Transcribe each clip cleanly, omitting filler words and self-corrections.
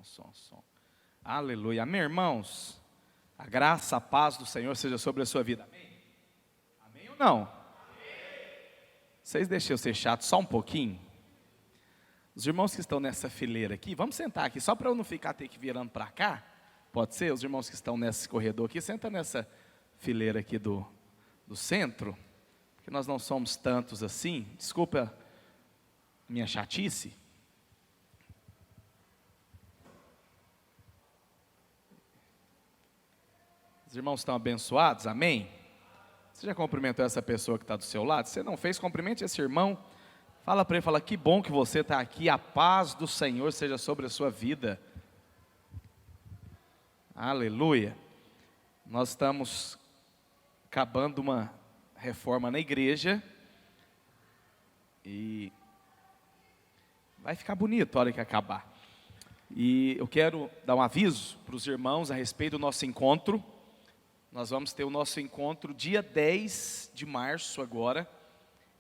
som. Aleluia. Amém, irmãos? A graça, a paz do Senhor seja sobre a sua vida. Amém? Amém ou não? Amém. Vocês deixam eu ser chato só um pouquinho? Os irmãos que estão nessa fileira aqui, vamos sentar aqui, só para eu não ficar ter que virando para cá. Pode ser? Os irmãos que estão nesse corredor aqui, senta nessa fileira aqui do centro, porque nós não somos tantos assim. Desculpa minha chatice. Os irmãos estão abençoados, amém? Você já cumprimentou essa pessoa que está do seu lado? Se você não fez, cumprimente esse irmão. Fala para ele, fala, que bom que você está aqui, a paz do Senhor seja sobre a sua vida. Aleluia. Nós estamos acabando uma reforma na igreja e vai ficar bonito a hora que acabar. E eu quero dar um aviso para os irmãos a respeito do nosso encontro. Nós vamos ter o nosso encontro dia 10 de março agora.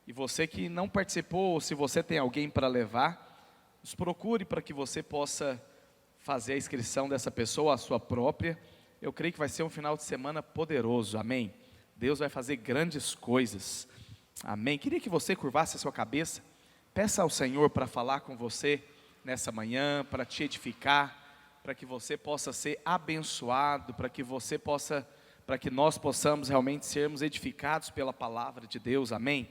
E você que não participou, ou se você tem alguém para levar, nos procure para que você possa fazer a inscrição dessa pessoa, a sua própria. Eu creio que vai ser um final de semana poderoso, amém? Deus vai fazer grandes coisas, amém? Queria que você curvasse a sua cabeça, peça ao Senhor para falar com você nessa manhã, para te edificar, para que você possa ser abençoado, para que nós possamos realmente sermos edificados pela palavra de Deus, amém?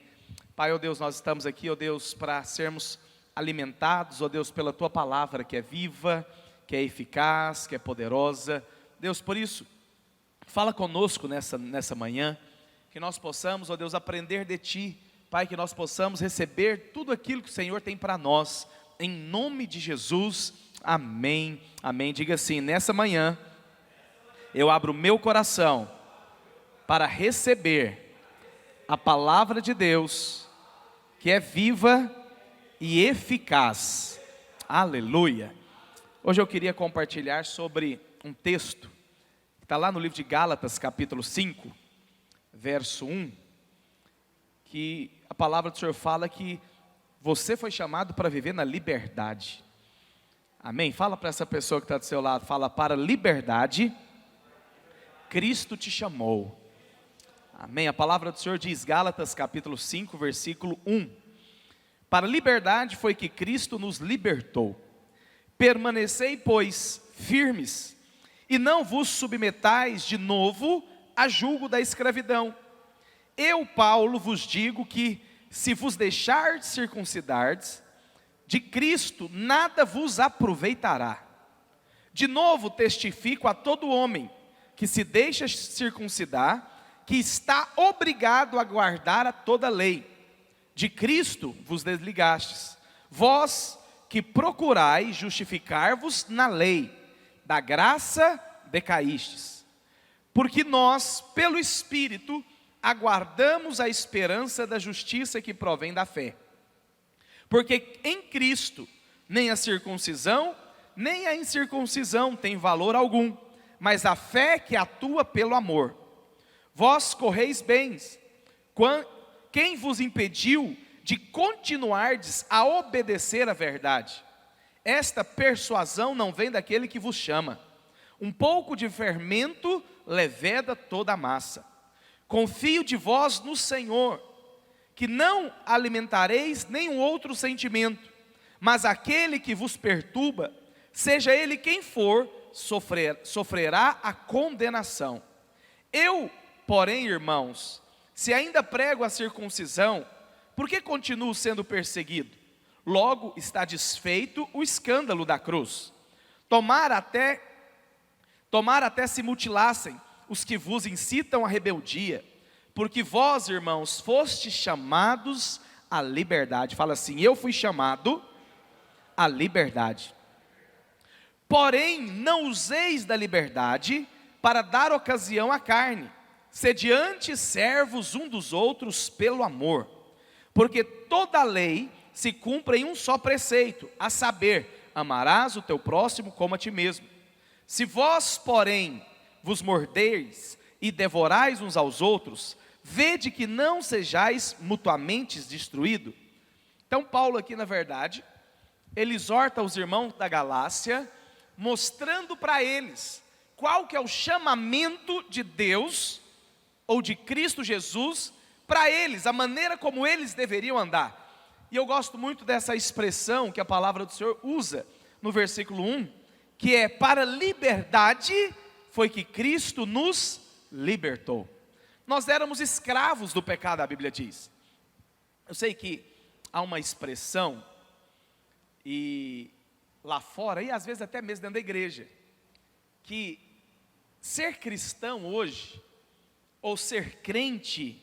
Pai, ó Deus, nós estamos aqui, ó Deus, para sermos alimentados, ó Deus, pela Tua palavra que é viva, que é eficaz, que é poderosa. Deus, por isso, fala conosco nessa manhã, que nós possamos, ó Deus, aprender de Ti, Pai, que nós possamos receber tudo aquilo que o Senhor tem para nós, em nome de Jesus, amém, amém. Diga assim, nessa manhã, eu abro o meu coração para receber a palavra de Deus, que é viva e eficaz, aleluia. Hoje eu queria compartilhar sobre um texto, que está lá no livro de Gálatas, capítulo 5, verso 1, que a palavra do Senhor fala que você foi chamado para viver na liberdade, amém? Fala para essa pessoa que está do seu lado, fala, para liberdade, Cristo te chamou. Amém, a palavra do Senhor diz, Gálatas capítulo 5, versículo 1. Para a liberdade foi que Cristo nos libertou. Permanecei, pois, firmes, e não vos submetais de novo a julgo da escravidão. Eu, Paulo, vos digo que, se vos deixardes circuncidardes, de Cristo nada vos aproveitará. De novo testifico a todo homem, que se deixa circuncidar, que está obrigado a guardar a toda a lei. De Cristo vos desligastes, vós que procurais justificar-vos na lei, da graça decaístes. Porque nós, pelo Espírito, aguardamos a esperança da justiça que provém da fé. Porque em Cristo, nem a circuncisão, nem a incircuncisão tem valor algum, mas a fé que atua pelo amor. Vós correis bem, quem vos impediu de continuardes a obedecer a verdade? Esta persuasão não vem daquele que vos chama. Um pouco de fermento leveda toda a massa. Confio de vós no Senhor, que não alimentareis nenhum outro sentimento, mas aquele que vos perturba, seja ele quem for, sofrerá a condenação. Eu, porém, irmãos, se ainda prego a circuncisão, por que continuo sendo perseguido? Logo está desfeito o escândalo da cruz. Tomar até se mutilassem os que vos incitam à rebeldia, porque vós, irmãos, fostes chamados à liberdade. Fala assim, eu fui chamado à liberdade. Porém, não useis da liberdade para dar ocasião à carne. Sede antes servos um dos outros pelo amor. Porque toda a lei se cumpre em um só preceito, a saber, amarás o teu próximo como a ti mesmo. Se vós, porém, vos mordeis e devorais uns aos outros, vede que não sejais mutuamente destruídos. Então Paulo aqui, na verdade, ele exorta os irmãos da Galácia, mostrando para eles qual que é o chamamento de Deus, ou de Cristo Jesus, para eles, a maneira como eles deveriam andar. E eu gosto muito dessa expressão que a palavra do Senhor usa no versículo 1, que é: para liberdade foi que Cristo nos libertou. Nós éramos escravos do pecado, a Bíblia diz. Eu sei que há uma expressão, e lá fora, e às vezes até mesmo dentro da igreja, que ser cristão hoje, ou ser crente,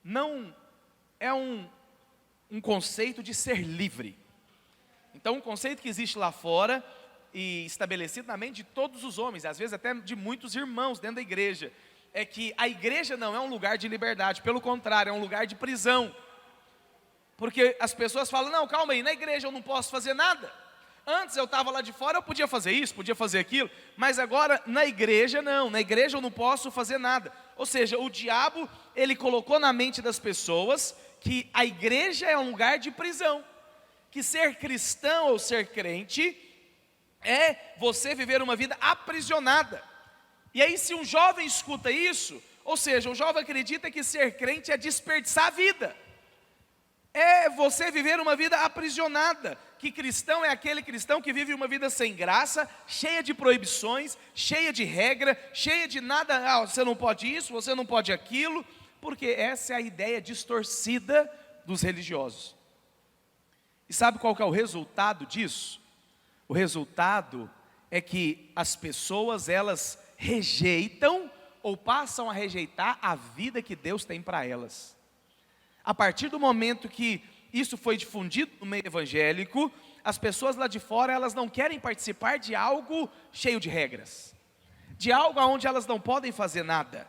não é um conceito de ser livre. Então, um conceito que existe lá fora, e estabelecido na mente de todos os homens, às vezes até de muitos irmãos dentro da igreja, é que a igreja não é um lugar de liberdade, pelo contrário, é um lugar de prisão. Porque as pessoas falam: não, calma aí, na igreja eu não posso fazer nada. Antes eu estava lá de fora, eu podia fazer isso, podia fazer aquilo, mas agora na igreja não, na igreja eu não posso fazer nada. Ou seja, o diabo, ele colocou na mente das pessoas que a igreja é um lugar de prisão, que ser cristão ou ser crente é você viver uma vida aprisionada. E aí, se um jovem escuta isso, ou seja, o jovem acredita que ser crente é desperdiçar a vida, é você viver uma vida aprisionada, que cristão é aquele cristão que vive uma vida sem graça, cheia de proibições, cheia de regra, cheia de nada, você não pode isso, você não pode aquilo, porque essa é a ideia distorcida dos religiosos. E sabe qual que é o resultado disso? O resultado é que as pessoas, elas rejeitam ou passam a rejeitar a vida que Deus tem para elas. A partir do momento que isso foi difundido no meio evangélico, as pessoas lá de fora, elas não querem participar de algo cheio de regras, de algo onde elas não podem fazer nada.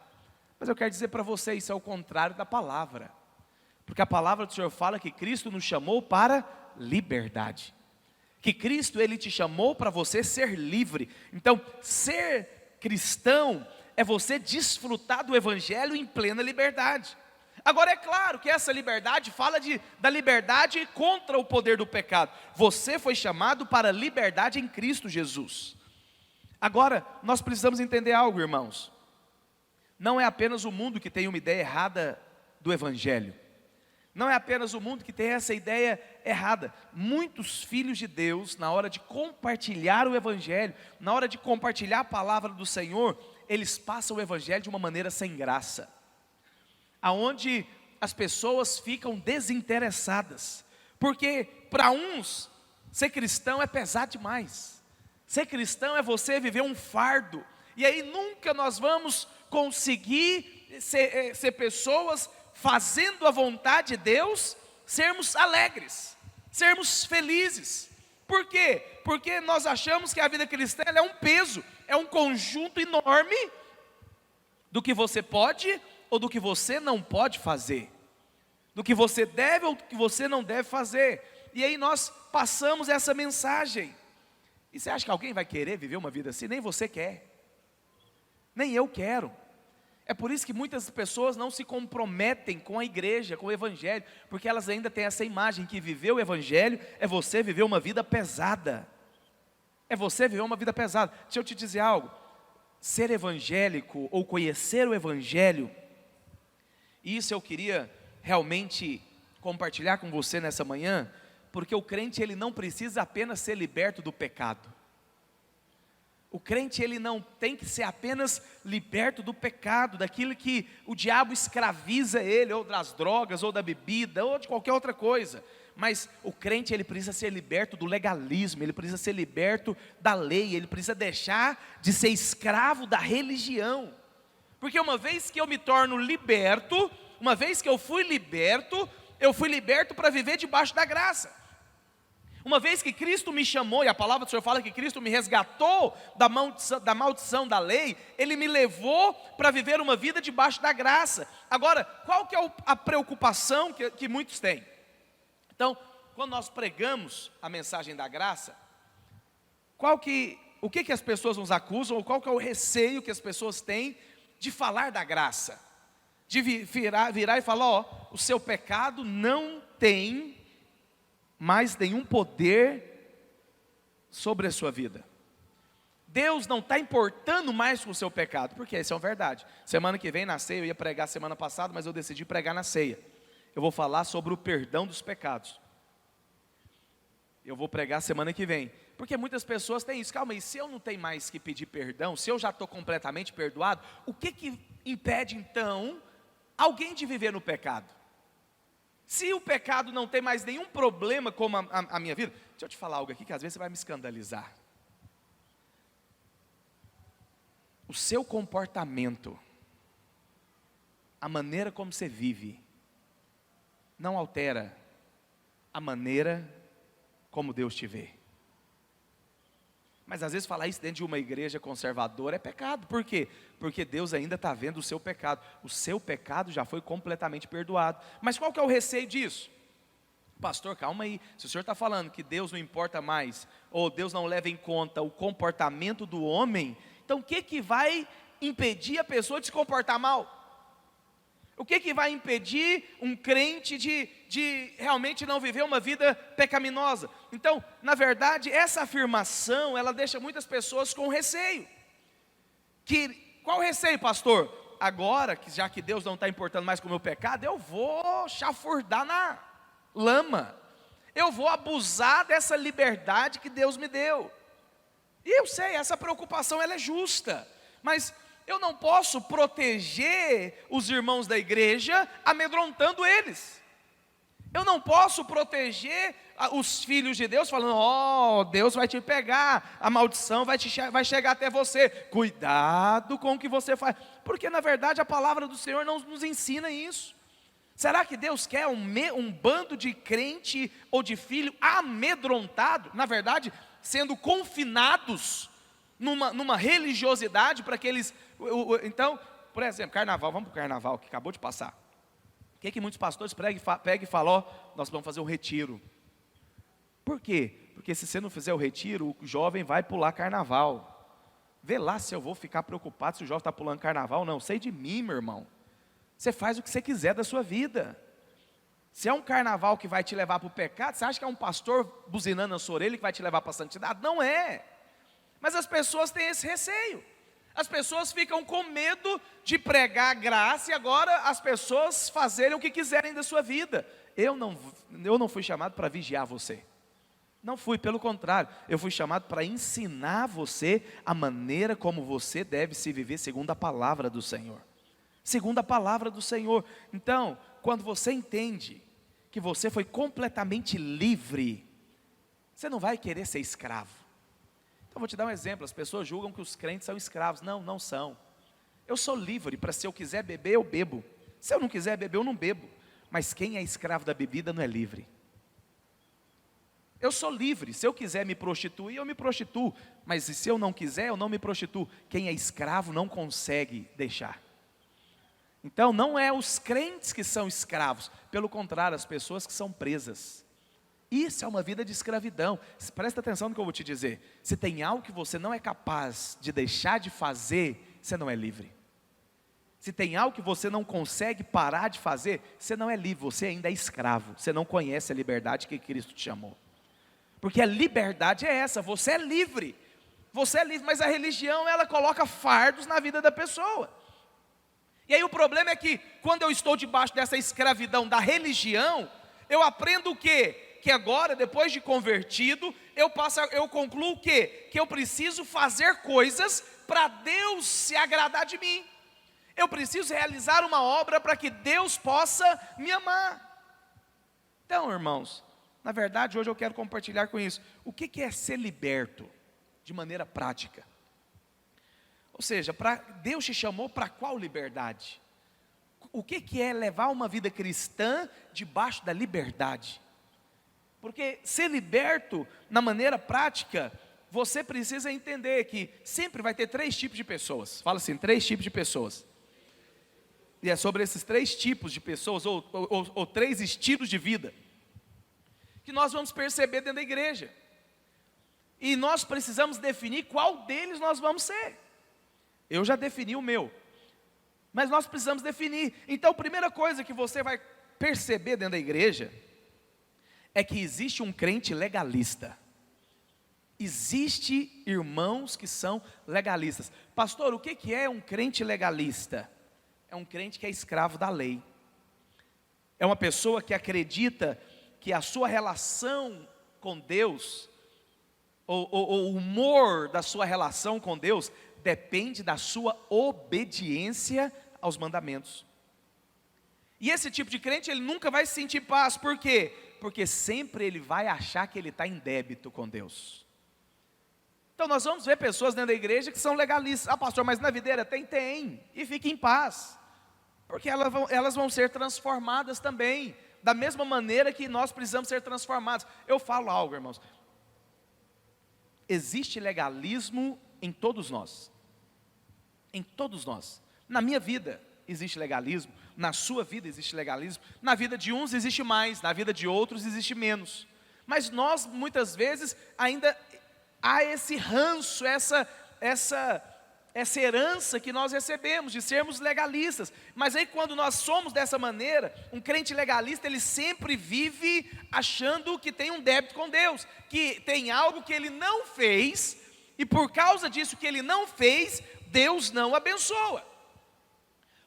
Mas eu quero dizer para você, isso é o contrário da palavra, porque a palavra do Senhor fala que Cristo nos chamou para liberdade, que Cristo, Ele te chamou para você ser livre. Então, ser cristão é você desfrutar do evangelho em plena liberdade. Agora, é claro que essa liberdade fala da liberdade contra o poder do pecado. Você foi chamado para a liberdade em Cristo Jesus. Agora, nós precisamos entender algo, irmãos. Não é apenas o mundo que tem uma ideia errada do evangelho. Não é apenas o mundo que tem essa ideia errada. Muitos filhos de Deus, na hora de compartilhar o evangelho, na hora de compartilhar a palavra do Senhor, eles passam o evangelho de uma maneira sem graça, aonde as pessoas ficam desinteressadas, porque para uns, ser cristão é pesar demais, ser cristão é você viver um fardo, e aí nunca nós vamos conseguir ser pessoas fazendo a vontade de Deus, sermos alegres, sermos felizes. Por quê? Porque nós achamos que a vida cristã é um peso, é um conjunto enorme do que você pode ou do que você não pode fazer, do que você deve ou do que você não deve fazer. E aí nós passamos essa mensagem. E você acha que alguém vai querer viver uma vida assim? Nem você quer, nem eu quero. É por isso que muitas pessoas não se comprometem com a igreja, com o evangelho, porque elas ainda têm essa imagem que viver o evangelho é você viver uma vida pesada, é você viver uma vida pesada. Deixa eu te dizer algo, ser evangélico ou conhecer o evangelho, isso eu queria realmente compartilhar com você nessa manhã, porque o crente, ele não precisa apenas ser liberto do pecado. O crente, ele não tem que ser apenas liberto do pecado, daquilo que o diabo escraviza ele, ou das drogas, ou da bebida, ou de qualquer outra coisa. Mas o crente, ele precisa ser liberto do legalismo, ele precisa ser liberto da lei, ele precisa deixar de ser escravo da religião. Porque uma vez que eu me torno liberto, uma vez que eu fui liberto para viver debaixo da graça. Uma vez que Cristo me chamou, e a palavra do Senhor fala que Cristo me resgatou da maldição da lei, Ele me levou para viver uma vida debaixo da graça. Agora, qual que é a preocupação que muitos têm? Então, quando nós pregamos a mensagem da graça, o que as pessoas nos acusam, ou qual que é o receio que as pessoas têm de falar da graça? De virar e falar, o seu pecado não tem mais nenhum poder sobre a sua vida. Deus não está importando mais com o seu pecado, porque isso é uma verdade. Semana que vem na ceia, eu ia pregar semana passada, mas eu decidi pregar na ceia. Eu vou falar sobre o perdão dos pecados. Eu vou pregar semana que vem, porque muitas pessoas têm isso. Calma aí, se eu não tenho mais que pedir perdão, se eu já estou completamente perdoado, o que impede então alguém de viver no pecado? Se o pecado não tem mais nenhum problema como a minha vida, deixa eu te falar algo aqui que às vezes você vai me escandalizar. O seu comportamento, a maneira como você vive, não altera a maneira como Deus te vê. Mas às vezes falar isso dentro de uma igreja conservadora é pecado. Por quê? Porque Deus ainda está vendo o seu pecado. O seu pecado já foi completamente perdoado. Mas qual que é o receio disso? Pastor, calma aí. Se o senhor está falando que Deus não importa mais, ou Deus não leva em conta o comportamento do homem, então o que vai impedir a pessoa de se comportar mal? O que vai impedir um crente de realmente não viver uma vida pecaminosa? Então, na verdade, essa afirmação, ela deixa muitas pessoas com receio. Qual receio, pastor? Agora, já que Deus não está importando mais com o meu pecado, eu vou chafurdar na lama. Eu vou abusar dessa liberdade que Deus me deu. E eu sei, essa preocupação ela é justa, mas eu não posso proteger os irmãos da igreja amedrontando eles. Eu não posso proteger os filhos de Deus falando, Deus vai te pegar, a maldição vai chegar até você. Cuidado com o que você faz, porque na verdade a palavra do Senhor não nos ensina isso. Será que Deus quer um bando de crente ou de filho amedrontado? Na verdade, sendo confinados numa religiosidade para que eles... Então, por exemplo, carnaval, vamos para o carnaval que acabou de passar. O que muitos pastores pegam e falam, nós vamos fazer um retiro. Por quê? Porque se você não fizer o retiro, o jovem vai pular carnaval. Vê lá se eu vou ficar preocupado se o jovem está pulando carnaval, não. Sei de mim, meu irmão. Você faz o que você quiser da sua vida. Se é um carnaval que vai te levar para o pecado, você acha que é um pastor buzinando na sua orelha que vai te levar para a santidade? Não é. Mas as pessoas têm esse receio. As pessoas ficam com medo de pregar a graça e agora as pessoas fazerem o que quiserem da sua vida. Eu não fui chamado para vigiar você. Não fui, pelo contrário. Eu fui chamado para ensinar você a maneira como você deve se viver segundo a palavra do Senhor. Segundo a palavra do Senhor. Então, quando você entende que você foi completamente livre, você não vai querer ser escravo. Então, vou te dar um exemplo. As pessoas julgam que os crentes são escravos. Não, não são. Eu sou livre para, se eu quiser beber, eu bebo. Se eu não quiser beber, eu não bebo. Mas quem é escravo da bebida não é livre. Eu sou livre. Se eu quiser me prostituir, eu me prostituo. Mas se eu não quiser, eu não me prostituo. Quem é escravo não consegue deixar. Então, não é os crentes que são escravos. Pelo contrário, as pessoas que são presas. Isso é uma vida de escravidão. Presta atenção no que eu vou te dizer. Se tem algo que você não é capaz de deixar de fazer, você não é livre. Se tem algo que você não consegue parar de fazer, você não é livre, você ainda é escravo. Você não conhece a liberdade que Cristo te chamou. Porque a liberdade é essa, você é livre. Você é livre, mas a religião, ela coloca fardos na vida da pessoa. E aí o problema é que, quando eu estou debaixo dessa escravidão da religião, eu aprendo o quê? Que agora, depois de convertido, eu concluo o quê? Que eu preciso fazer coisas para Deus se agradar de mim. Eu preciso realizar uma obra para que Deus possa me amar. Então, irmãos, na verdade, hoje eu quero compartilhar com isso. O que é ser liberto de maneira prática? Ou seja, Deus te chamou para qual liberdade? O que é levar uma vida cristã debaixo da liberdade? Porque ser liberto, na maneira prática, você precisa entender que sempre vai ter 3 tipos de pessoas. Fala assim, 3 tipos de pessoas. E é sobre esses 3 tipos de pessoas, ou 3 estilos de vida, que nós vamos perceber dentro da igreja. E nós precisamos definir qual deles nós vamos ser. Eu já defini o meu, mas nós precisamos definir. Então, a primeira coisa que você vai perceber dentro da igreja é que existe um crente legalista existe irmãos que são legalistas. Pastor, o que é um crente legalista? É um crente que é escravo da lei. É uma pessoa que acredita que a sua relação com Deus, ou o humor da sua relação com Deus, depende da sua obediência aos mandamentos. E esse tipo de crente, ele nunca vai sentir paz. Por quê? Porque sempre ele vai achar que ele está em débito com Deus. Então nós vamos ver pessoas dentro da igreja que são legalistas. Ah, pastor, mas na videira tem. E fique em paz. Porque elas vão ser transformadas também. Da mesma maneira que nós precisamos ser transformados. Eu falo algo, irmãos. Existe legalismo em todos nós. Em todos nós. Na minha vida existe legalismo, na sua vida existe legalismo, na vida de uns existe mais, na vida de outros existe menos. Mas nós muitas vezes ainda há esse ranço, essa herança que nós recebemos de sermos legalistas. Mas aí quando nós somos dessa maneira, um crente legalista, ele sempre vive achando que tem um débito com Deus, que tem algo que ele não fez, e por causa disso que ele não fez, Deus não abençoa.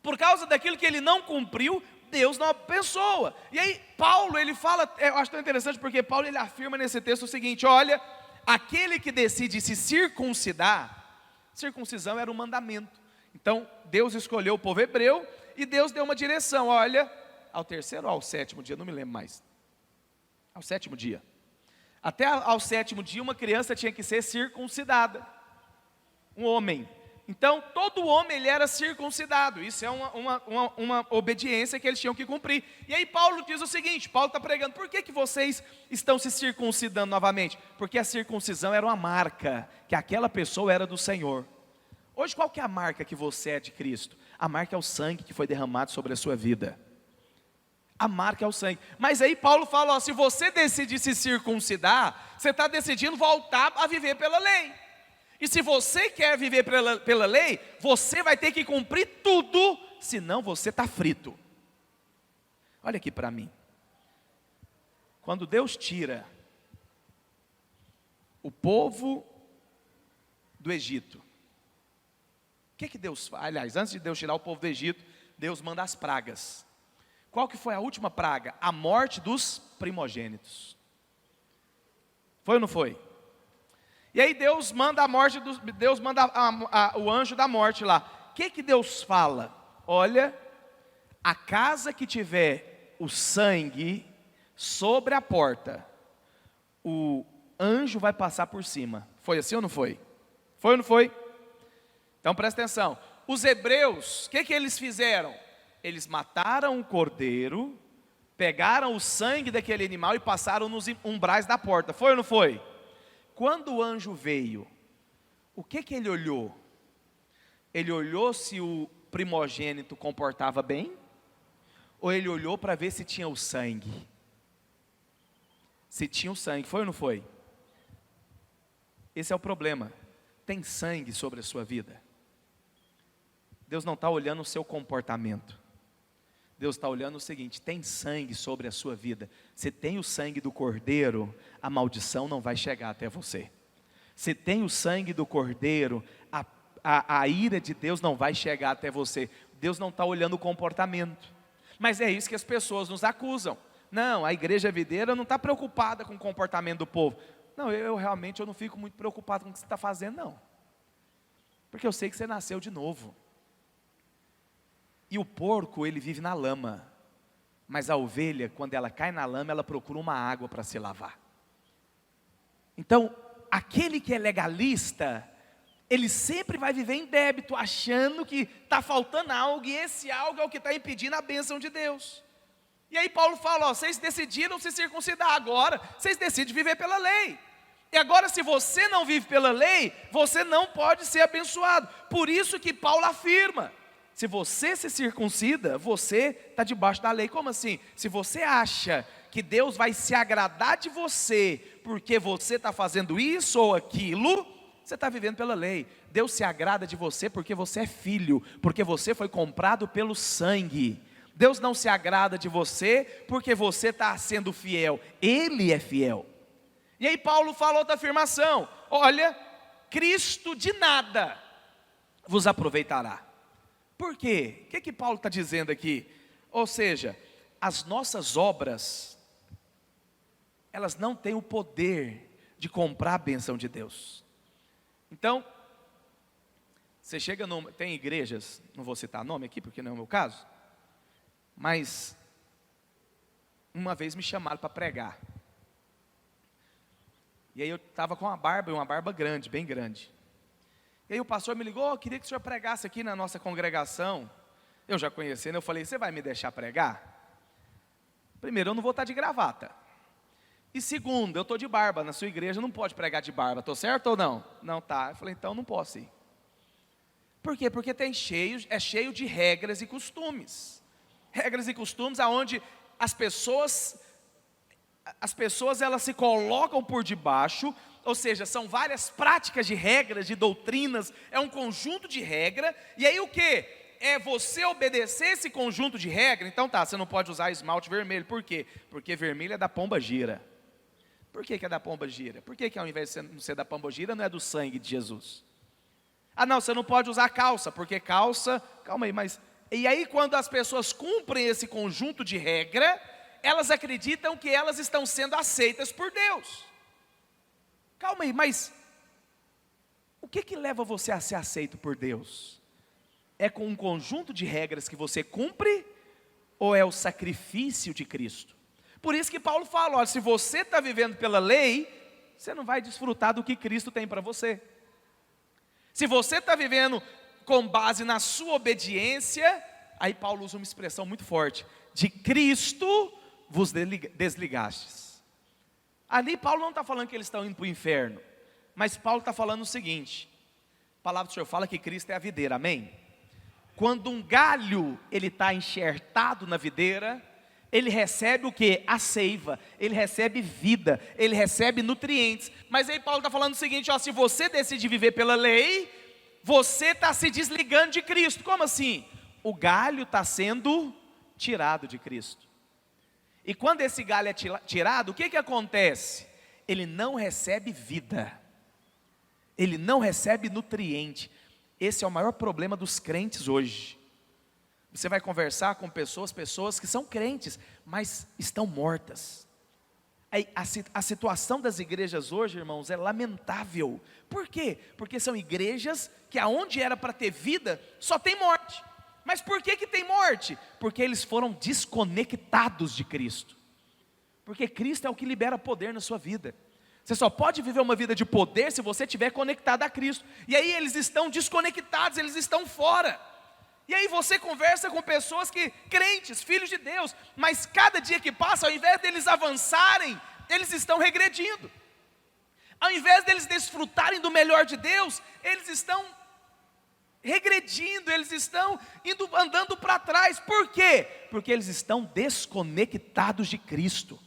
Por causa daquilo que ele não cumpriu, Deus não abençoa. E aí Paulo, ele fala, eu acho tão interessante, porque Paulo, ele afirma nesse texto o seguinte: olha, aquele que decide se circuncidar, circuncisão era um mandamento. Então Deus escolheu o povo hebreu, e Deus deu uma direção, olha, ao terceiro ou ao sétimo dia, não me lembro mais, ao sétimo dia. Até ao sétimo dia uma criança tinha que ser circuncidada, um homem. Então todo homem ele era circuncidado. Isso é uma obediência que eles tinham que cumprir. E aí Paulo diz o seguinte, Paulo está pregando: por que vocês estão se circuncidando novamente? Porque a circuncisão era uma marca, que aquela pessoa era do Senhor. Hoje qual que é a marca que você é de Cristo? A marca é o sangue que foi derramado sobre a sua vida. A marca é o sangue. Mas aí Paulo fala, ó, se você decidir se circuncidar, você está decidindo voltar a viver pela lei. E se você quer viver pela lei, você vai ter que cumprir tudo, senão você está frito. Olha aqui para mim. Quando Deus tira o povo do Egito, o que Deus faz? Aliás, antes de Deus tirar o povo do Egito, Deus manda as pragas. Qual que foi a última praga? A morte dos primogênitos. Foi ou não foi? E aí Deus manda a morte, Deus manda o anjo da morte lá. O que Deus fala? Olha, a casa que tiver o sangue sobre a porta, o anjo vai passar por cima. Foi assim ou não foi? Foi ou não foi? Então presta atenção. Os hebreus, o que eles fizeram? Eles mataram o cordeiro, pegaram o sangue daquele animal e passaram nos umbrais da porta. Foi ou não foi? Quando o anjo veio, o que ele olhou? Ele olhou se o primogênito comportava bem? Ou ele olhou para ver se tinha o sangue? Se tinha o sangue, foi ou não foi? Esse é o problema. Tem sangue sobre a sua vida? Deus não está olhando o seu comportamento. Deus está olhando o seguinte: tem sangue sobre a sua vida. Se tem o sangue do cordeiro, a maldição não vai chegar até você. Se tem o sangue do cordeiro, a ira de Deus não vai chegar até você. Deus não está olhando o comportamento. Mas é isso que as pessoas nos acusam. Não, a igreja videira não está preocupada com o comportamento do povo. Não, eu realmente não fico muito preocupado com o que você está fazendo, não. Porque eu sei que você nasceu de novo. E o porco, ele vive na lama. Mas a ovelha, quando ela cai na lama, ela procura uma água para se lavar. Então, aquele que é legalista, ele sempre vai viver em débito, achando que está faltando algo, e esse algo é o que está impedindo a bênção de Deus. E aí Paulo fala, ó, vocês decidiram se circuncidar, agora vocês decidem viver pela lei. E agora, se você não vive pela lei, você não pode ser abençoado. Por isso que Paulo afirma: se você se circuncida, você está debaixo da lei. Como assim? Se você acha que Deus vai se agradar de você porque você está fazendo isso ou aquilo, você está vivendo pela lei. Deus se agrada de você porque você é filho, porque você foi comprado pelo sangue. Deus não se agrada de você porque você está sendo fiel. Ele é fiel. E aí Paulo fala outra afirmação: olha, Cristo de nada vos aproveitará. Por quê? O que Paulo está dizendo aqui? Ou seja, as nossas obras, elas não têm o poder de comprar a bênção de Deus. Então, você chega tem igrejas, não vou citar nome aqui porque não é o meu caso, mas uma vez me chamaram para pregar. E aí eu estava com uma barba grande, bem grande. E aí o pastor me ligou, eu queria que o senhor pregasse aqui na nossa congregação. Eu já conhecendo, eu falei, você vai me deixar pregar? Primeiro, eu não vou estar de gravata. E segundo, eu estou de barba, na sua igreja não pode pregar de barba, estou certo ou não? Não, tá. Eu falei, então não posso ir. Por quê? Porque é cheio de regras e costumes. Regras e costumes aonde as pessoas elas se colocam por debaixo, ou seja, são várias práticas de regras, de doutrinas, é um conjunto de regra, e aí o que? É você obedecer esse conjunto de regra. Então tá, você não pode usar esmalte vermelho, por quê? Porque vermelho é da pomba gira. Por que é da pomba gira? Por que ao invés de não ser da pomba gira, não é do sangue de Jesus? Ah não, você não pode usar calça, porque calça, calma aí, mas... E aí quando as pessoas cumprem esse conjunto de regra, elas acreditam que elas estão sendo aceitas por Deus. Calma aí, mas o que leva você a ser aceito por Deus? É com um conjunto de regras que você cumpre, ou é o sacrifício de Cristo? Por isso que Paulo fala, olha, se você está vivendo pela lei, você não vai desfrutar do que Cristo tem para você. Se você está vivendo com base na sua obediência, aí Paulo usa uma expressão muito forte, de Cristo vos desligastes. Ali Paulo não está falando que eles estão indo para o inferno, mas Paulo está falando o seguinte, a palavra do Senhor fala que Cristo é a videira, amém? Quando um galho ele está enxertado na videira, ele recebe o que? A seiva, ele recebe vida, ele recebe nutrientes. Mas aí Paulo está falando o seguinte, ó, se você decide viver pela lei, você está se desligando de Cristo. Como assim? O galho está sendo tirado de Cristo. E quando esse galho é tirado, o que acontece? Ele não recebe vida, ele não recebe nutriente. Esse é o maior problema dos crentes hoje. Você vai conversar com pessoas que são crentes, mas estão mortas. A situação das igrejas hoje, irmãos, é lamentável. Por quê? Porque são igrejas que aonde era para ter vida, só tem morte. Mas por que tem morte? Porque eles foram desconectados de Cristo. Porque Cristo é o que libera poder na sua vida. Você só pode viver uma vida de poder se você estiver conectado a Cristo. E aí eles estão desconectados, eles estão fora. E aí você conversa com pessoas crentes, filhos de Deus, mas cada dia que passa, ao invés deles avançarem, eles estão regredindo. Ao invés deles desfrutarem do melhor de Deus, eles estão regredindo, eles estão andando para trás. Por quê? Porque eles estão desconectados de Cristo.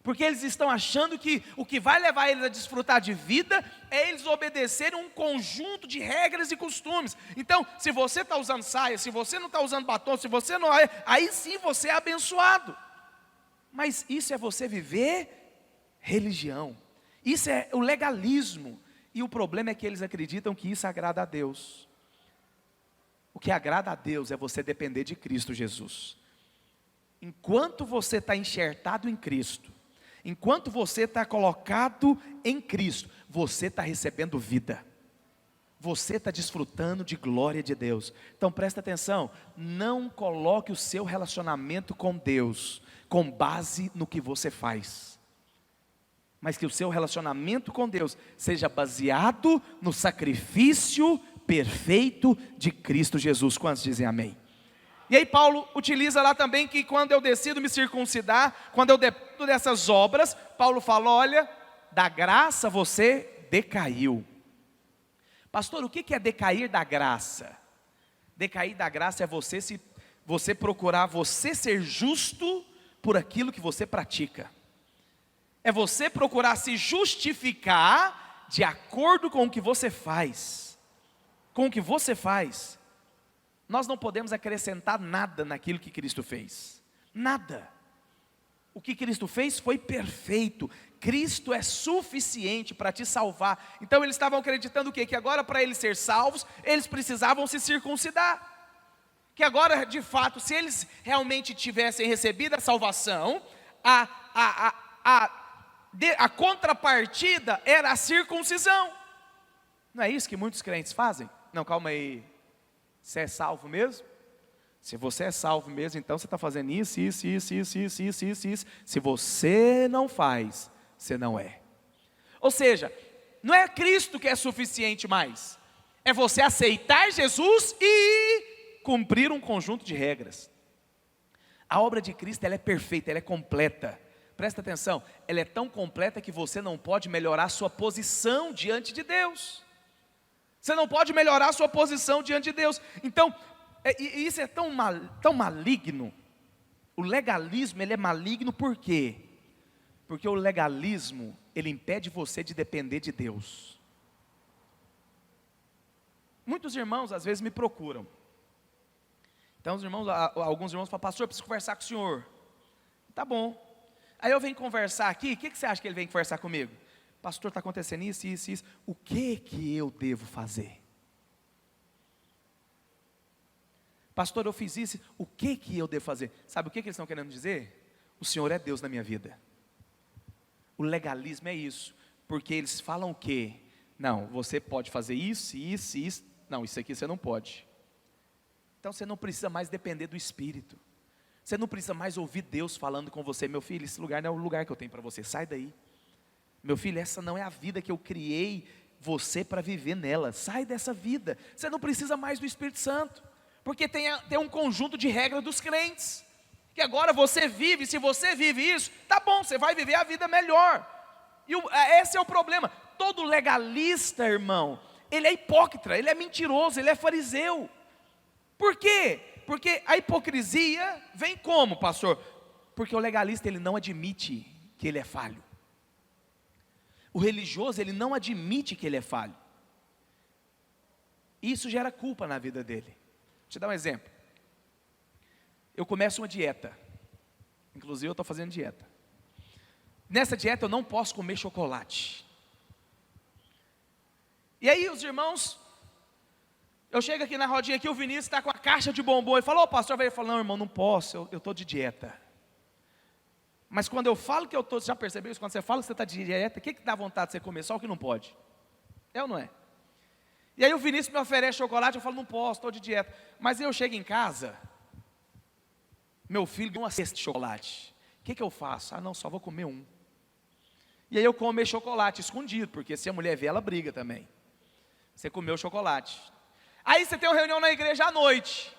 Porque eles estão achando que o que vai levar eles a desfrutar de vida é eles obedecerem um conjunto de regras e costumes. Então, se você está usando saia, se você não está usando batom, se você não é, aí sim você é abençoado. Mas isso é você viver religião. Isso é o legalismo. E o problema é que eles acreditam que isso agrada a Deus. O que agrada a Deus é você depender de Cristo Jesus. Enquanto você está enxertado em Cristo, enquanto você está colocado em Cristo, você está recebendo vida, você está desfrutando de glória de Deus. Então presta atenção, não coloque o seu relacionamento com Deus com base no que você faz, mas que o seu relacionamento com Deus seja baseado no sacrifício perfeito de Cristo Jesus. Quantos dizem amém? E aí Paulo utiliza lá também que quando eu decido me circuncidar, quando eu dependo dessas obras, Paulo fala, olha, da graça você decaiu. Pastor, o que é decair da graça? Decair da graça é você procurar você ser justo por aquilo que você pratica. É você procurar se justificar de acordo com o que você faz. Com o que você faz. Nós não podemos acrescentar nada naquilo que Cristo fez. Nada. O que Cristo fez foi perfeito. Cristo é suficiente para te salvar. Então eles estavam acreditando o quê? Que agora para eles ser salvos, eles precisavam se circuncidar. Que agora, de fato, se eles realmente tivessem recebido a salvação, a contrapartida era a circuncisão. Não é isso que muitos crentes fazem? Não, calma aí. Você é salvo mesmo? Se você é salvo mesmo, então você está fazendo isso. Se você não faz, você não é. Ou seja, não é Cristo que é suficiente mais. É você aceitar Jesus e cumprir um conjunto de regras. A obra de Cristo, ela é perfeita, ela é completa. Presta atenção, ela é tão completa que você não pode melhorar a sua posição diante de Deus. Você não pode melhorar a sua posição diante de Deus. Então, isso é tão maligno. O legalismo, ele é maligno por quê? Porque o legalismo, ele impede você de depender de Deus. Muitos irmãos, às vezes, me procuram. Então, alguns irmãos falam, pastor, eu preciso conversar com o senhor. Tá bom. Aí eu venho conversar aqui, o que você acha que ele vem conversar comigo? Pastor, está acontecendo isso. O que eu devo fazer? Pastor, eu fiz isso, o que eu devo fazer? Sabe o que eles estão querendo dizer? O Senhor é Deus na minha vida. O legalismo é isso, porque eles falam o quê? Não, você pode fazer isso. Não, isso aqui você não pode. Então você não precisa mais depender do Espírito. Você não precisa mais ouvir Deus falando com você. Meu filho, esse lugar não é o lugar que eu tenho para você, sai daí. Meu filho, essa não é a vida que eu criei você para viver nela. Sai dessa vida. Você não precisa mais do Espírito Santo. Porque tem um conjunto de regras dos crentes, que agora você vive, se você vive isso, tá bom, você vai viver a vida melhor. E esse é o problema. Todo legalista, irmão, ele é hipócrita, ele é mentiroso, ele é fariseu. Por quê? Porque a hipocrisia vem como, pastor? Porque o legalista, ele não admite que ele é falho. O religioso, ele não admite que ele é falho. Isso gera culpa na vida dele. Vou te dar um exemplo. Eu começo uma dieta. Inclusive eu estou fazendo dieta. Nessa dieta eu não posso comer chocolate. E aí os irmãos, eu chego aqui na rodinha aqui, o Vinícius está com a caixa de bombom. Ele falou, ô pastor, ele falou, não irmão, não posso, eu estou de dieta. Mas quando eu falo que eu estou, já percebeu isso? Quando você fala que você está de dieta, o que dá vontade de você comer? Só o que não pode. É ou não é? E aí o Vinícius me oferece chocolate, eu falo, não posso, estou de dieta. Mas eu chego em casa, meu filho ganhou uma cesta de chocolate. O que eu faço? Ah não, só vou comer um. E aí eu como esse chocolate escondido, porque se a mulher vê, ela briga também. Você comeu chocolate. Aí você tem uma reunião na igreja à noite.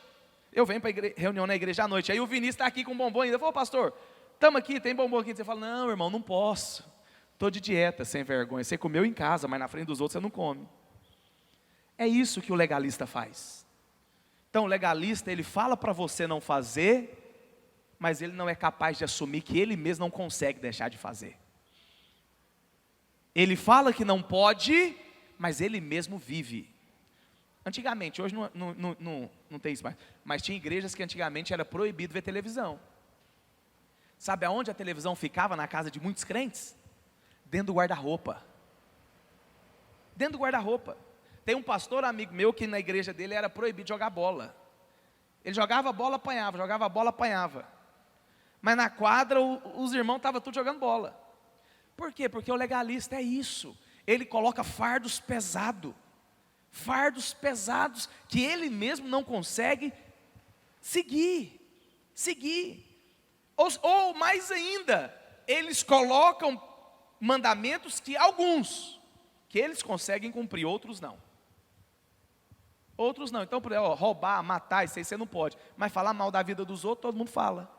Eu venho para a reunião na igreja à noite. Aí o Vinícius está aqui com bombom ainda. Eu falo, pastor, estamos aqui, tem bombom aqui. Você fala, não irmão, não posso. Estou de dieta, sem vergonha. Você comeu em casa, mas na frente dos outros você não come. É isso que o legalista faz. Então o legalista, ele fala para você não fazer, mas ele não é capaz de assumir que ele mesmo não consegue deixar de fazer. Ele fala que não pode, mas ele mesmo vive. Antigamente, hoje não tem isso mais, mas tinha igrejas que antigamente era proibido ver televisão. Sabe aonde a televisão ficava na casa de muitos crentes? Dentro do guarda-roupa. Dentro do guarda-roupa. Tem um pastor amigo meu que na igreja dele era proibido jogar bola. Ele jogava bola, apanhava, jogava bola, apanhava. Mas na quadra os irmãos estavam tudo jogando bola. Por quê? Porque o legalista é isso. Ele coloca fardos pesados que ele mesmo não consegue seguir. Ou mais ainda, eles colocam mandamentos que alguns, que eles conseguem cumprir, outros não. Outros não. Então, por exemplo, roubar, matar, isso aí você não pode. Mas falar mal da vida dos outros, todo mundo fala.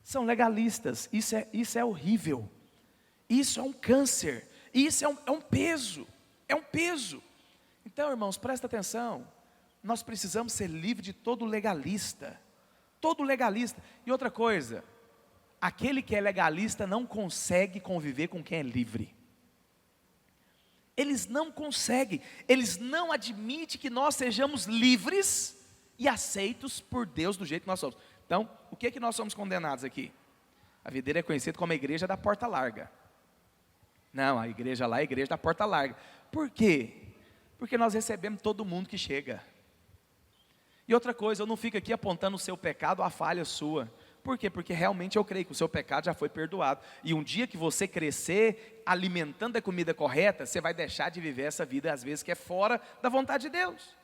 São legalistas. Isso é horrível. Isso é um câncer. Isso é um peso. É um peso. Então, irmãos, presta atenção. Nós precisamos ser livres de todo legalista. Todo legalista. E outra coisa, aquele que é legalista não consegue conviver com quem é livre. Eles não conseguem, eles não admitem que nós sejamos livres e aceitos por Deus do jeito que nós somos. Então, o que nós somos condenados aqui? A videira é conhecida como a igreja da porta larga. Não, a igreja lá é a igreja da porta larga. Por quê? Porque nós recebemos todo mundo que chega. E outra coisa, eu não fico aqui apontando o seu pecado ou a falha sua. Por quê? Porque realmente eu creio que o seu pecado já foi perdoado. E um dia que você crescer alimentando a comida correta, você vai deixar de viver essa vida, às vezes, que é fora da vontade de Deus.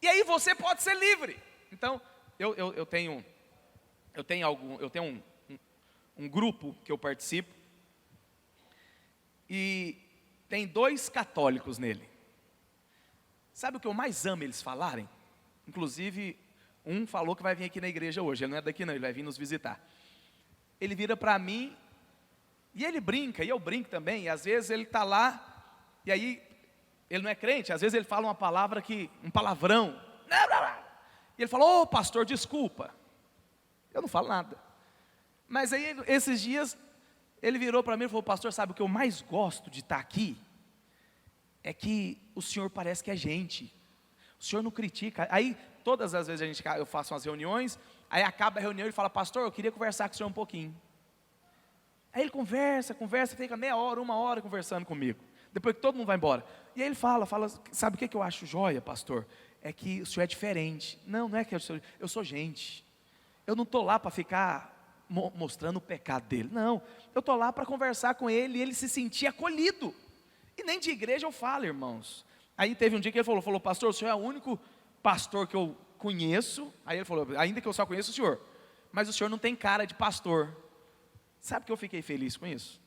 E aí você pode ser livre. Então, eu tenho um grupo que eu participo, e tem 2 católicos nele. Sabe o que eu mais amo eles falarem? Inclusive, um falou que vai vir aqui na igreja hoje. Ele não é daqui não, ele vai vir nos visitar. Ele vira para mim, e ele brinca, e eu brinco também. E às vezes ele está lá, e aí, ele não é crente. Às vezes ele fala uma palavra um palavrão. E ele fala, ô pastor, desculpa. Eu não falo nada. Mas aí, esses dias, ele virou para mim e falou, pastor, sabe o que eu mais gosto de estar aqui? É que o senhor parece que é gente. O senhor não critica. Aí, todas as vezes eu faço umas reuniões, aí acaba a reunião e ele fala, pastor, eu queria conversar com o senhor um pouquinho. Aí ele conversa, fica meia hora, 1 hora conversando comigo. Depois que todo mundo vai embora. E aí ele fala, sabe o que eu acho joia, pastor? É que o senhor é diferente. Não é que eu sou gente. Eu não estou lá para ficar mostrando o pecado dele. Não, eu estou lá para conversar com ele e ele se sentir acolhido. E nem de igreja eu falo, irmãos. Aí teve um dia que ele falou, pastor, o senhor é o único pastor que eu conheço. Aí ele falou, ainda que eu só conheço o senhor, mas o senhor não tem cara de pastor. Sabe que eu fiquei feliz com isso?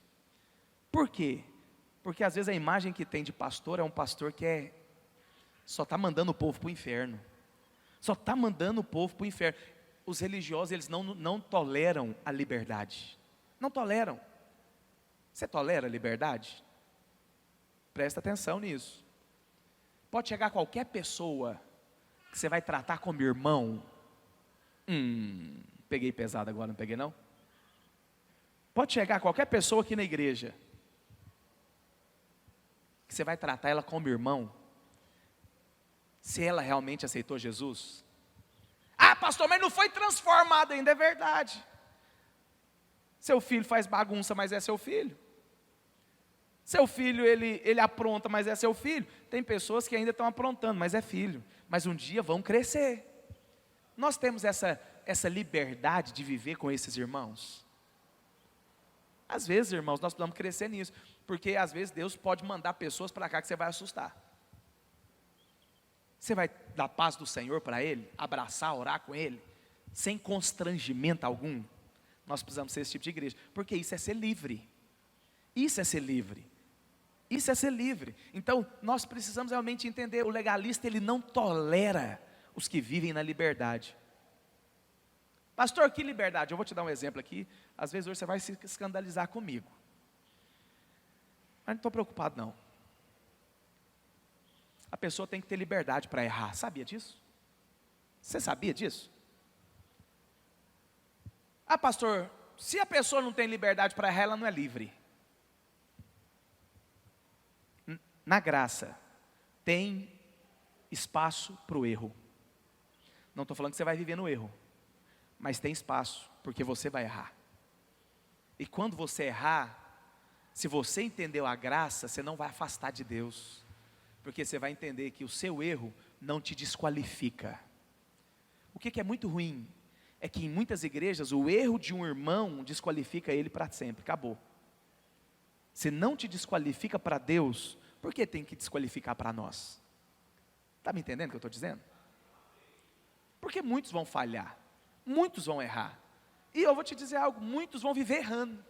Por quê? Porque às vezes a imagem que tem de pastor é um pastor que só está mandando o povo para o inferno. Só está mandando o povo para o inferno. Os religiosos, eles não toleram a liberdade. Não toleram. Você tolera a liberdade? Presta atenção nisso. Pode chegar qualquer pessoa que você vai tratar como irmão. Peguei pesado agora, não peguei não? Pode chegar qualquer pessoa aqui na igreja que você vai tratar ela como irmão, se ela realmente aceitou Jesus. Ah, pastor, mas não foi transformado ainda, é verdade. Seu filho faz bagunça, mas é seu filho. Seu filho, ele apronta, mas é seu filho. Tem pessoas que ainda estão aprontando, mas é filho. Mas um dia vão crescer. Nós temos essa liberdade de viver com esses irmãos. Às vezes, irmãos, nós precisamos crescer nisso. Porque às vezes Deus pode mandar pessoas para cá que você vai assustar. Você vai dar paz do Senhor para ele, abraçar, orar com ele, sem constrangimento algum. Nós precisamos ser esse tipo de igreja, porque isso é ser livre. Isso é ser livre. Isso é ser livre. Então, nós precisamos realmente entender, o legalista, ele não tolera os que vivem na liberdade. Pastor, que liberdade? Eu vou te dar um exemplo aqui. Às vezes hoje você vai se escandalizar comigo. Mas não estou preocupado não. A pessoa tem que ter liberdade para errar. Sabia disso? Você sabia disso? Ah, pastor, se a pessoa não tem liberdade para errar, ela não é livre. Na graça, tem espaço para o erro. Não estou falando que você vai viver no erro, mas tem espaço, porque você vai errar. E quando você errar, se você entendeu a graça, você não vai afastar de Deus, porque você vai entender que o seu erro não te desqualifica. O que é muito ruim, é que em muitas igrejas, o erro de um irmão desqualifica ele para sempre, acabou. Se não te desqualifica para Deus, por que tem que desqualificar para nós? Está me entendendo o que eu estou dizendo? Porque muitos vão falhar, muitos vão errar. E eu vou te dizer algo, muitos vão viver errando.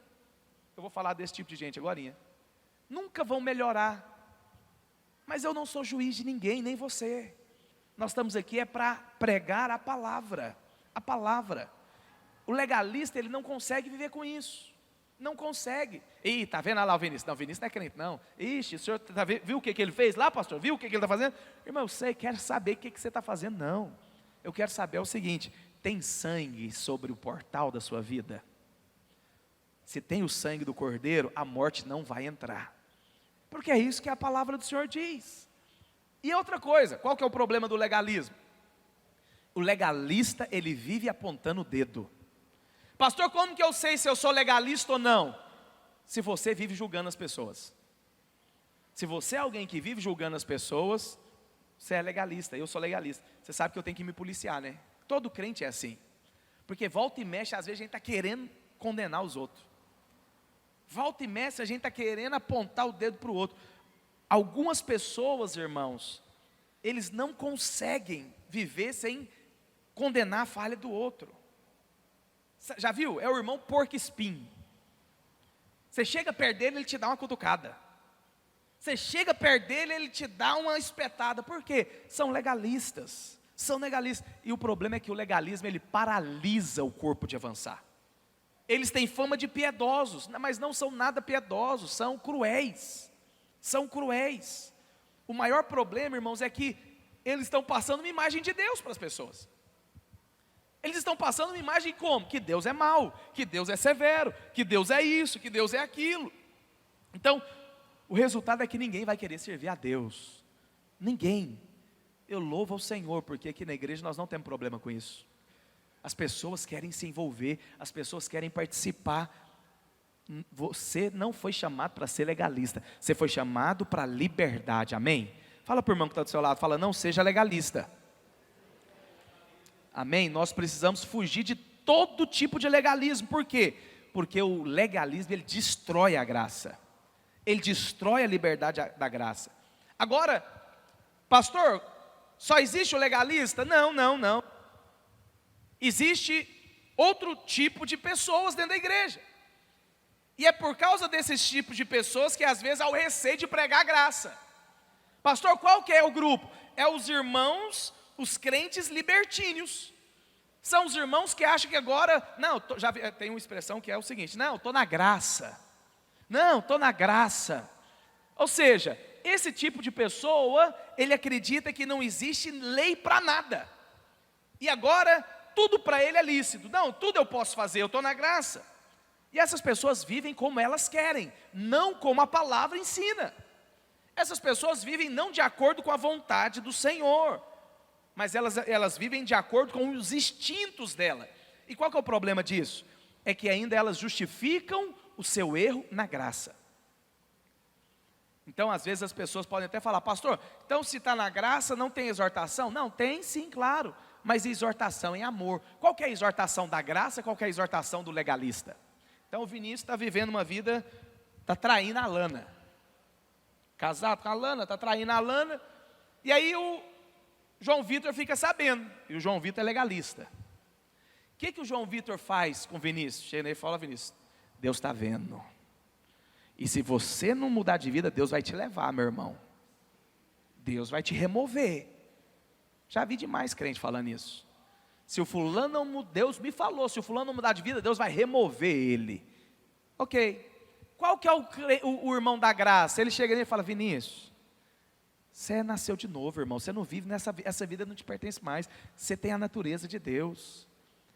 Eu vou falar desse tipo de gente agorinha. Nunca vão melhorar. Mas eu não sou juiz de ninguém, nem você. Nós estamos aqui para pregar a palavra. A palavra. O legalista, ele não consegue viver com isso. Não consegue. Ih, está vendo lá o Vinícius? Não, o Vinícius não é crente, não. Ixi, o senhor viu o que ele fez lá, pastor? Viu o que ele está fazendo? Irmão, eu sei, quero saber o que você está fazendo. Não. Eu quero saber o seguinte: tem sangue sobre o portal da sua vida? Se tem o sangue do Cordeiro, a morte não vai entrar. Porque é isso que a palavra do Senhor diz. E outra coisa, qual que é o problema do legalismo? O legalista, ele vive apontando o dedo. Pastor, como que eu sei se eu sou legalista ou não? Se você vive julgando as pessoas. Se você é alguém que vive julgando as pessoas, você é legalista, eu sou legalista. Você sabe que eu tenho que me policiar, né? Todo crente é assim. Porque volta e mexe, às vezes a gente está querendo condenar os outros. Volta e mexe, a gente está querendo apontar o dedo para o outro. Algumas pessoas, irmãos, eles não conseguem viver sem condenar a falha do outro. Já viu? É o irmão porco espinho. Você chega perto dele, ele te dá uma cutucada. Você chega perto dele, ele te dá uma espetada. Por quê? São legalistas. São legalistas. E o problema é que o legalismo, ele paralisa o corpo de avançar. Eles têm fama de piedosos, mas não são nada piedosos, são cruéis. São cruéis. O maior problema, irmãos, é que eles estão passando uma imagem de Deus para as pessoas. Eles estão passando uma imagem como? Que Deus é mau, que Deus é severo, que Deus é isso, que Deus é aquilo. Então, o resultado é que ninguém vai querer servir a Deus. Ninguém. Eu louvo ao Senhor, porque aqui na igreja nós não temos problema com isso. As pessoas querem se envolver, as pessoas querem participar. Você não foi chamado para ser legalista, você foi chamado para liberdade, amém? Fala para o irmão que está do seu lado, fala, não seja legalista. Amém? Nós precisamos fugir de todo tipo de legalismo. Por quê? Porque o legalismo, ele destrói a graça. Ele destrói a liberdade da graça. Agora, pastor, só existe o legalista? Não. Existe outro tipo de pessoas dentro da igreja. E é por causa desses tipos de pessoas que às vezes há o receio de pregar a graça. Pastor, qual que é o grupo? É os irmãos, os crentes libertínios. São os irmãos que acham que agora, já tem uma expressão que é o seguinte, estou na graça. Estou na graça. Ou seja, esse tipo de pessoa, ele acredita que não existe lei para nada. E agora, tudo para ele é lícito. Não, tudo eu posso fazer, eu estou na graça. E essas pessoas vivem como elas querem, não como a palavra ensina. Essas pessoas vivem não de acordo com a vontade do Senhor, mas elas vivem de acordo com os instintos dela. E qual que é o problema disso? É que ainda elas justificam o seu erro na graça. Então, às vezes as pessoas podem até falar, pastor, então se está na graça não tem exortação? Não, tem sim, claro, mas exortação em amor. Qual que é a exortação da graça, qual que é a exortação do legalista? Então o Vinícius está vivendo uma vida, está traindo a Lana. Casado com a Lana, está traindo a Lana. E aí o João Vitor fica sabendo. E o João Vitor é legalista. O que o João Vitor faz com o Vinícius? Chega nele e fala, Vinícius, Deus está vendo. E se você não mudar de vida, Deus vai te levar, meu irmão. Deus vai te remover. Já vi demais crente falando isso. Se o fulano não mudar, Deus me falou, se o fulano não mudar de vida, Deus vai remover ele. Ok. Qual que é o irmão da graça? Ele chega nele e fala, Vinícius, você nasceu de novo, irmão. Você não vive essa vida não te pertence mais. Você tem a natureza de Deus.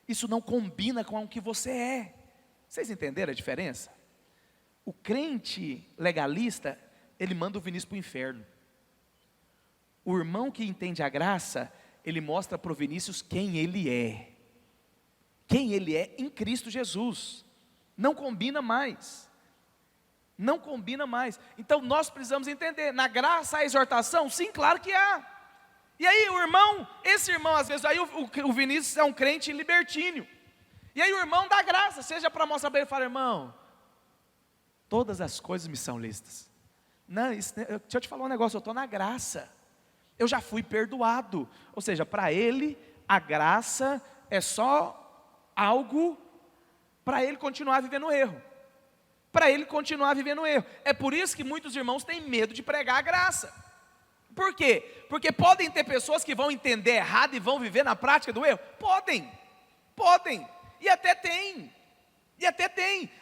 Isso não combina com o que você é. Vocês entenderam a diferença? O crente legalista, ele manda o Vinícius para o inferno. O irmão que entende a graça, ele mostra para o Vinícius quem ele é. Quem ele é em Cristo Jesus. Não combina mais. Não combina mais. Então nós precisamos entender, na graça há exortação? Sim, claro que há. E aí o irmão, esse irmão às vezes, aí o Vinícius é um crente libertínio. E aí o irmão dá graça, seja para mostrar para ele, fala, irmão, todas as coisas me são lícitas. Não, deixa eu te falar um negócio, eu estou na graça. Eu já fui perdoado. Ou seja, para ele, a graça é só algo para ele continuar vivendo o erro. Para ele continuar vivendo o erro. É por isso que muitos irmãos têm medo de pregar a graça. Por quê? Porque podem ter pessoas que vão entender errado e vão viver na prática do erro? Podem. E até tem.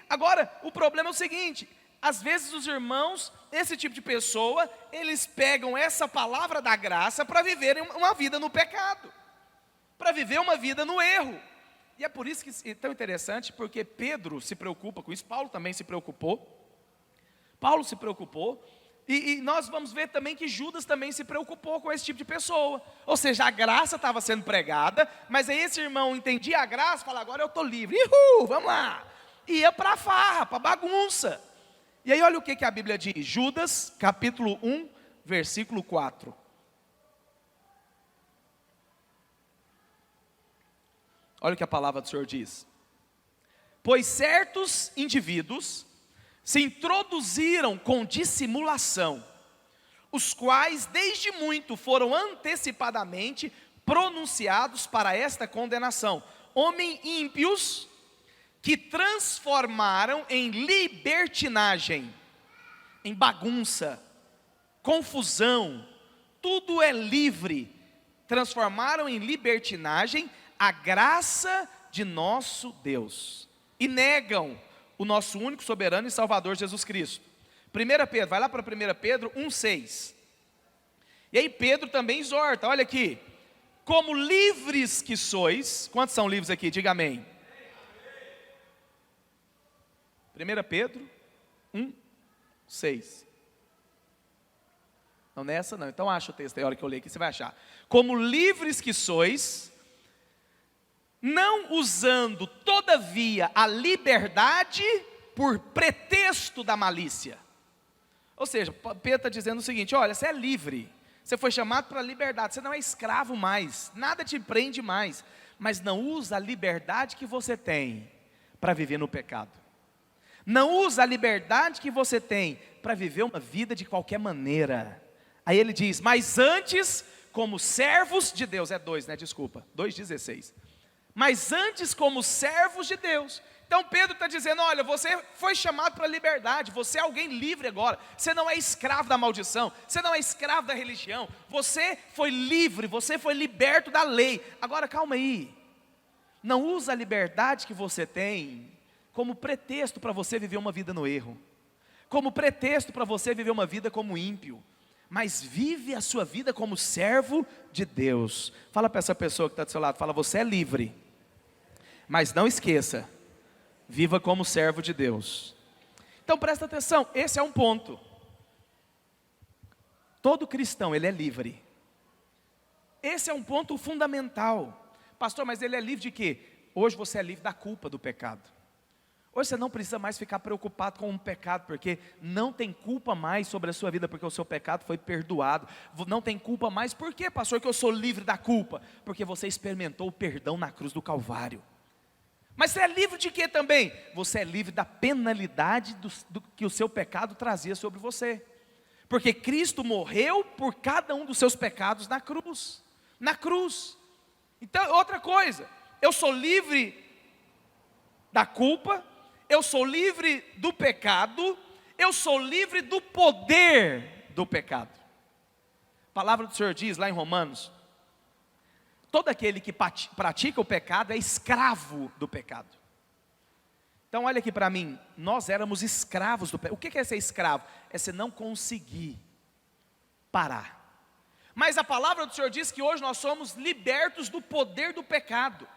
Agora, o problema é o seguinte, às vezes os irmãos, esse tipo de pessoa, eles pegam essa palavra da graça para viverem uma vida no pecado, para viver uma vida no erro. E é por isso que é tão interessante, porque Pedro se preocupa com isso, Paulo também se preocupou. E nós vamos ver também que Judas também se preocupou com esse tipo de pessoa. Ou seja, a graça estava sendo pregada, mas aí esse irmão entendia a graça, fala, agora eu estou livre, vamos lá. Ia para a farra, para a bagunça. E aí olha o que a Bíblia diz, Judas capítulo 1, versículo 4. Olha o que a palavra do Senhor diz. Pois certos indivíduos se introduziram com dissimulação, os quais desde muito foram antecipadamente pronunciados para esta condenação. Homens ímpios que transformaram em libertinagem, em bagunça, confusão, tudo é livre. Transformaram em libertinagem a graça de nosso Deus e negam o nosso único soberano e salvador Jesus Cristo. 1 Pedro, vai lá para 1 Pedro 1,6. E aí Pedro também exorta, olha aqui. Como livres que sois, quantos são livres aqui? Diga amém. 1 Pedro 1,6. Não nessa não, então acha o texto aí, a hora que eu ler aqui você vai achar. Como livres que sois, não usando todavia a liberdade por pretexto da malícia. Ou seja, Pedro está dizendo o seguinte, olha, você é livre, você foi chamado para a liberdade, você não é escravo mais, nada te prende mais, mas não usa a liberdade que você tem para viver no pecado. Não usa a liberdade que você tem para viver uma vida de qualquer maneira. Aí ele diz, mas antes como servos de Deus, 2,16. Mas antes como servos de Deus. Então Pedro está dizendo, olha, você foi chamado para a liberdade, você é alguém livre agora, você não é escravo da maldição, você não é escravo da religião, você foi livre, você foi liberto da lei. Agora calma aí, não usa a liberdade que você tem como pretexto para você viver uma vida no erro, como pretexto para você viver uma vida como ímpio, mas vive a sua vida como servo de Deus. Fala para essa pessoa que está do seu lado, fala, você é livre, mas não esqueça, viva como servo de Deus. Então presta atenção, esse é um ponto. Todo cristão, ele é livre. Esse é um ponto fundamental. Pastor, mas ele é livre de quê? Hoje você é livre da culpa do pecado. Hoje você não precisa mais ficar preocupado com o pecado, porque não tem culpa mais sobre a sua vida, porque o seu pecado foi perdoado. Não tem culpa mais, por quê, pastor, que eu sou livre da culpa? Porque você experimentou o perdão na cruz do Calvário. Mas você é livre de quê também? Você é livre da penalidade do que o seu pecado trazia sobre você. Porque Cristo morreu por cada um dos seus pecados na cruz. Na cruz. Então, outra coisa, eu sou livre da culpa, eu sou livre do pecado, eu sou livre do poder do pecado. A palavra do Senhor diz lá em Romanos, todo aquele que pratica o pecado é escravo do pecado. Então olha aqui para mim, nós éramos escravos do pecado. O que é ser escravo? É você não conseguir parar. Mas a palavra do Senhor diz que hoje nós somos libertos do poder do pecado.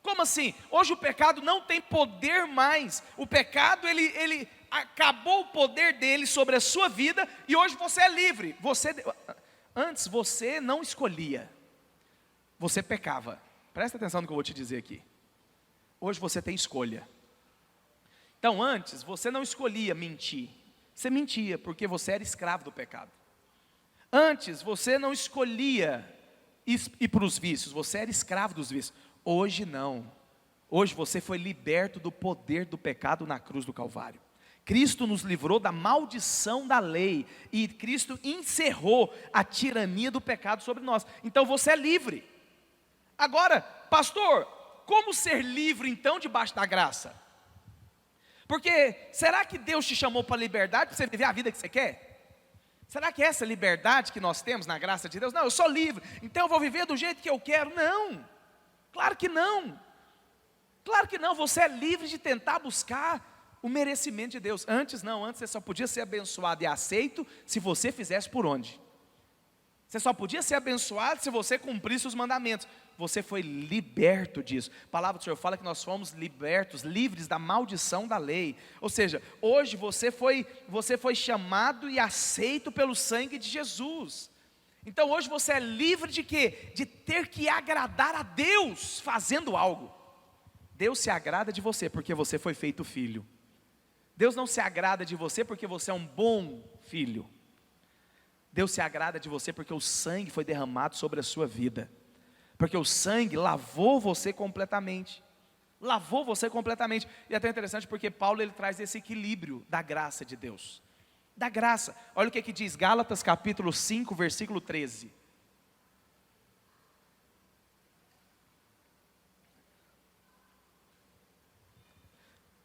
Como assim? Hoje o pecado não tem poder mais. O pecado, ele acabou o poder dele sobre a sua vida e hoje você é livre. Antes você não escolhia, você pecava. Presta atenção no que eu vou te dizer aqui. Hoje você tem escolha. Então antes você não escolhia mentir. Você mentia porque você era escravo do pecado. Antes você não escolhia ir para os vícios, você era escravo dos vícios. Hoje não, hoje você foi liberto do poder do pecado na cruz do Calvário. Cristo nos livrou da maldição da lei, e Cristo encerrou a tirania do pecado sobre nós. Então você é livre. Agora, pastor, como ser livre então debaixo da graça? Porque será que Deus te chamou para a liberdade, para você viver a vida que você quer? Será que é essa liberdade que nós temos na graça de Deus? Não, eu sou livre, então eu vou viver do jeito que eu quero. Não. Claro que não, claro que não, você é livre de tentar buscar o merecimento de Deus. Antes não, antes você só podia ser abençoado e aceito se você fizesse por onde? Você só podia ser abençoado se você cumprisse os mandamentos. Você foi liberto disso. A palavra do Senhor fala que nós fomos libertos, livres da maldição da lei. Ou seja, hoje você foi chamado e aceito pelo sangue de Jesus. Então hoje você é livre de quê? De ter que agradar a Deus fazendo algo. Deus se agrada de você porque você foi feito filho. Deus não se agrada de você porque você é um bom filho. Deus se agrada de você porque o sangue foi derramado sobre a sua vida. Porque o sangue lavou você completamente. Lavou você completamente. E é até interessante porque Paulo ele traz esse equilíbrio da graça de Deus. Da graça. Olha o que diz Gálatas capítulo 5, versículo 13.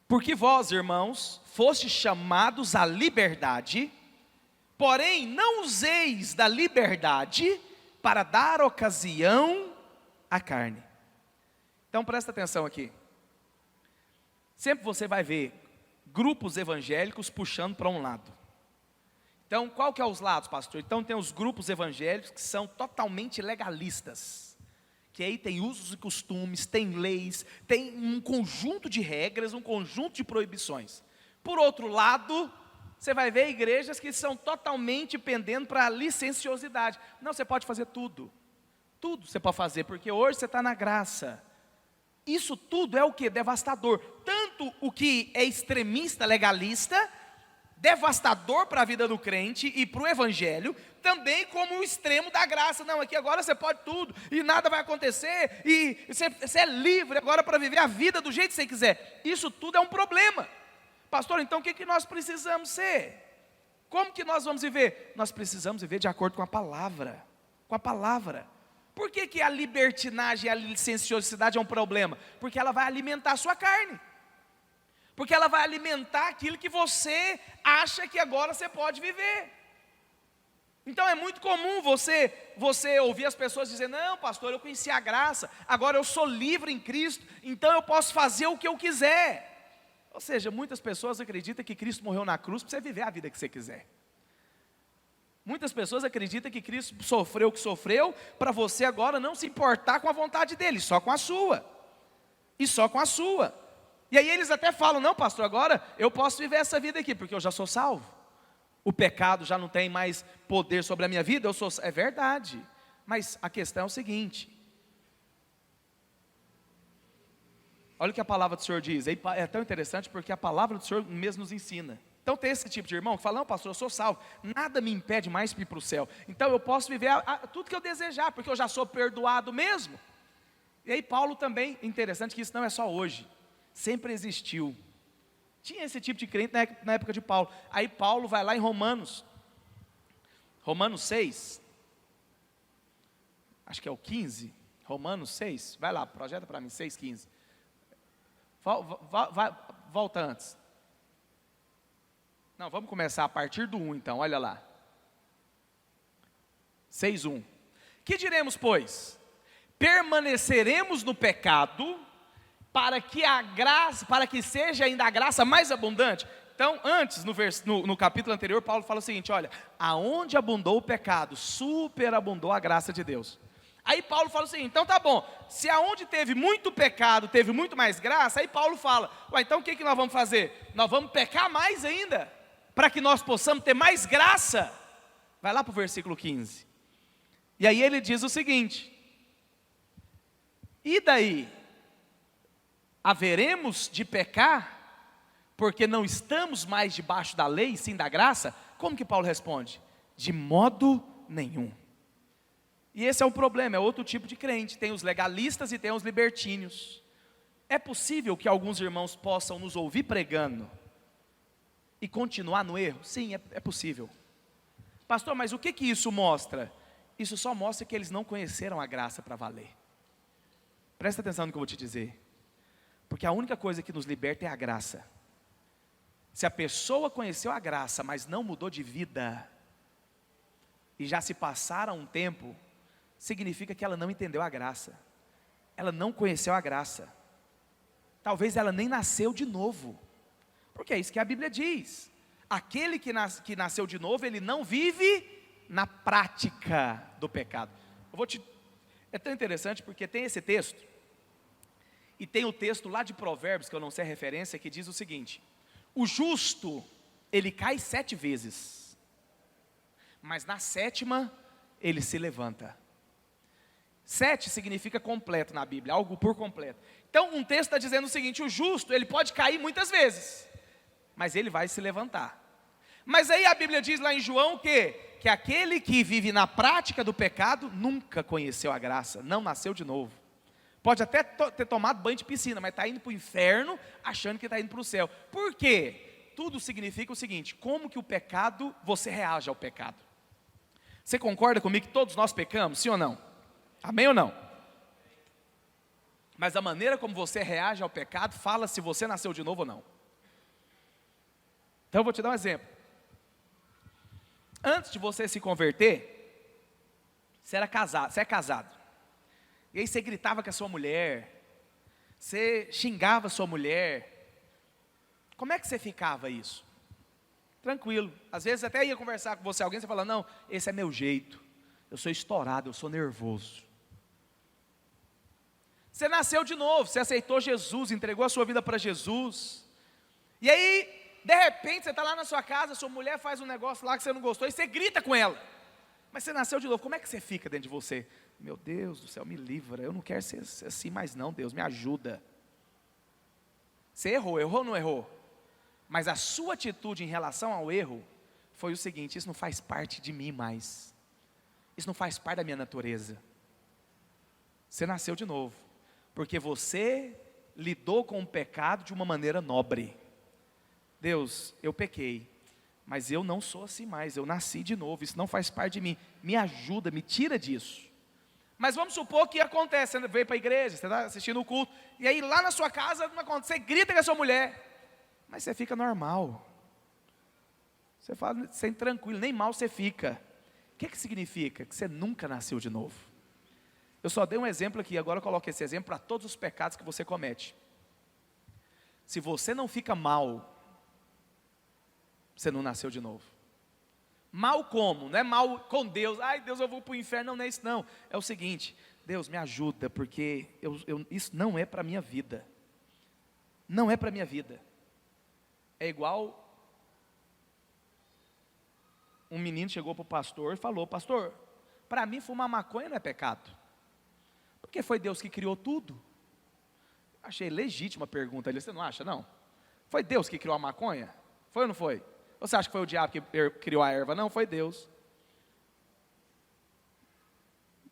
Porque vós, irmãos, fostes chamados à liberdade, porém não useis da liberdade para dar ocasião à carne. Então presta atenção aqui. Sempre você vai ver grupos evangélicos puxando para um lado. Então qual que é os lados, pastor? Então tem os grupos evangélicos que são totalmente legalistas. Que aí tem usos e costumes, tem leis, tem um conjunto de regras, um conjunto de proibições. Por outro lado, você vai ver igrejas que são totalmente pendendo para a licenciosidade. Não, você pode fazer tudo. Tudo você pode fazer, porque hoje você está na graça. Isso tudo é o que? Devastador. Tanto o que é extremista, legalista, devastador para a vida do crente e para o evangelho, também como o extremo da graça. Não, aqui agora você pode tudo, e nada vai acontecer, e você é livre agora para viver a vida do jeito que você quiser. Isso tudo é um problema. Pastor, então o que nós precisamos ser? Como que nós vamos viver? Nós precisamos viver de acordo com a palavra. Com a palavra. Por que a libertinagem e a licenciosidade é um problema? Porque ela vai alimentar a sua carne. Porque ela vai alimentar aquilo que você acha que agora você pode viver. Então é muito comum você ouvir as pessoas dizer: não, pastor, eu conheci a graça, agora eu sou livre em Cristo, então eu posso fazer o que eu quiser. Ou seja, muitas pessoas acreditam que Cristo morreu na cruz para você viver a vida que você quiser. Muitas pessoas acreditam que Cristo sofreu o que sofreu para você agora não se importar com a vontade dele, só com a sua. E só com a sua. E aí eles até falam: não, pastor, agora eu posso viver essa vida aqui, porque eu já sou salvo. O pecado já não tem mais poder sobre a minha vida, é verdade. Mas a questão é o seguinte. Olha o que a palavra do Senhor diz. É tão interessante porque a palavra do Senhor mesmo nos ensina. Então tem esse tipo de irmão que fala: não, pastor, eu sou salvo, nada me impede mais de ir para o céu. Então eu posso viver tudo que eu desejar, porque eu já sou perdoado mesmo. E aí Paulo também, interessante que isso não é só hoje, sempre existiu. Tinha esse tipo de crente na época de Paulo. Aí Paulo vai lá em Romanos 6, acho que é o 15, Romanos 6, vai lá, projeta para mim, 6,15. Volta antes. Não, vamos começar a partir do 1 então, olha lá. 6,1. Que diremos, pois? Permaneceremos no pecado para que seja ainda a graça mais abundante? Então, antes, no capítulo anterior, Paulo fala o seguinte: olha, aonde abundou o pecado, superabundou a graça de Deus. Aí Paulo fala o seguinte: então tá bom, se aonde teve muito pecado, teve muito mais graça, aí Paulo fala: então o que nós vamos fazer? Nós vamos pecar mais ainda, para que nós possamos ter mais graça? Vai lá para o versículo 15. E aí ele diz o seguinte: e daí? Haveremos de pecar, porque não estamos mais debaixo da lei, sim da graça? Como que Paulo responde? De modo nenhum. E esse é um problema, é outro tipo de crente. Tem os legalistas e tem os libertínios. É possível que alguns irmãos possam nos ouvir pregando e continuar no erro? Sim, é possível. Pastor, mas o que isso mostra? Isso só mostra que eles não conheceram a graça para valer. Presta atenção no que eu vou te dizer. Porque a única coisa que nos liberta é a graça. Se a pessoa conheceu a graça, mas não mudou de vida, e já se passaram um tempo, significa que ela não entendeu a graça. Ela não conheceu a graça. Talvez ela nem nasceu de novo. Porque é isso que a Bíblia diz. Aquele que nasceu de novo, ele não vive na prática do pecado. É tão interessante porque tem esse texto, e tem o texto lá de Provérbios, que eu não sei a referência, que diz o seguinte: o justo, ele cai 7 vezes, mas na 7ª, ele se levanta. 7 significa completo na Bíblia, algo por completo. Então um texto está dizendo o seguinte: o justo, ele pode cair muitas vezes, mas ele vai se levantar. Mas aí a Bíblia diz lá em João que aquele que vive na prática do pecado, nunca conheceu a graça, não nasceu de novo. Pode até ter tomado banho de piscina, mas está indo para o inferno, achando que está indo para o céu. Por quê? Tudo significa o seguinte: como que o pecado, você reage ao pecado. Você concorda comigo que todos nós pecamos, sim ou não? Amém ou não? Mas a maneira como você reage ao pecado fala se você nasceu de novo ou não. Então eu vou te dar um exemplo. Antes de você se converter, você é casado. E aí você gritava com a sua mulher, você xingava a sua mulher. Como é que você ficava isso? Tranquilo. Às vezes até ia conversar com você, alguém, você fala: não, esse é meu jeito, eu sou estourado, eu sou nervoso. Você nasceu de novo, você aceitou Jesus, entregou a sua vida para Jesus. E aí, de repente, você está lá na sua casa, sua mulher faz um negócio lá que você não gostou, e você grita com ela. Mas você nasceu de novo, como é que você fica dentro de você? Meu Deus do céu, me livra, eu não quero ser assim mais não, Deus, me ajuda. Você errou ou não errou? Mas a sua atitude em relação ao erro foi o seguinte: isso não faz parte de mim mais. Isso não faz parte da minha natureza. Você nasceu de novo, porque você lidou com o pecado de uma maneira nobre. Deus, eu pequei, mas eu não sou assim mais, eu nasci de novo, isso não faz parte de mim, me ajuda, me tira disso. Mas vamos supor que acontece, você veio para a igreja, você está assistindo o culto, e aí lá na sua casa não acontece, você grita com a sua mulher, mas você fica normal, você fala sem tranquilo, nem mal você fica. O que significa? Que você nunca nasceu de novo. Eu só dei um exemplo aqui, agora eu coloco esse exemplo para todos os pecados que você comete. Se você não fica mal, você não nasceu de novo. Mal como? Não é mal com Deus. Ai Deus, eu vou para o inferno. Não é isso não. É o seguinte: Deus me ajuda, porque isso não é para a minha vida. Não é para a minha vida. É igual um menino chegou para o pastor e falou: pastor, para mim fumar maconha não é pecado, porque foi Deus que criou tudo. Achei legítima a pergunta ali, você não acha não? Foi Deus que criou a maconha? Foi ou não foi? Ou você acha que foi o diabo que criou a erva? Não, foi Deus.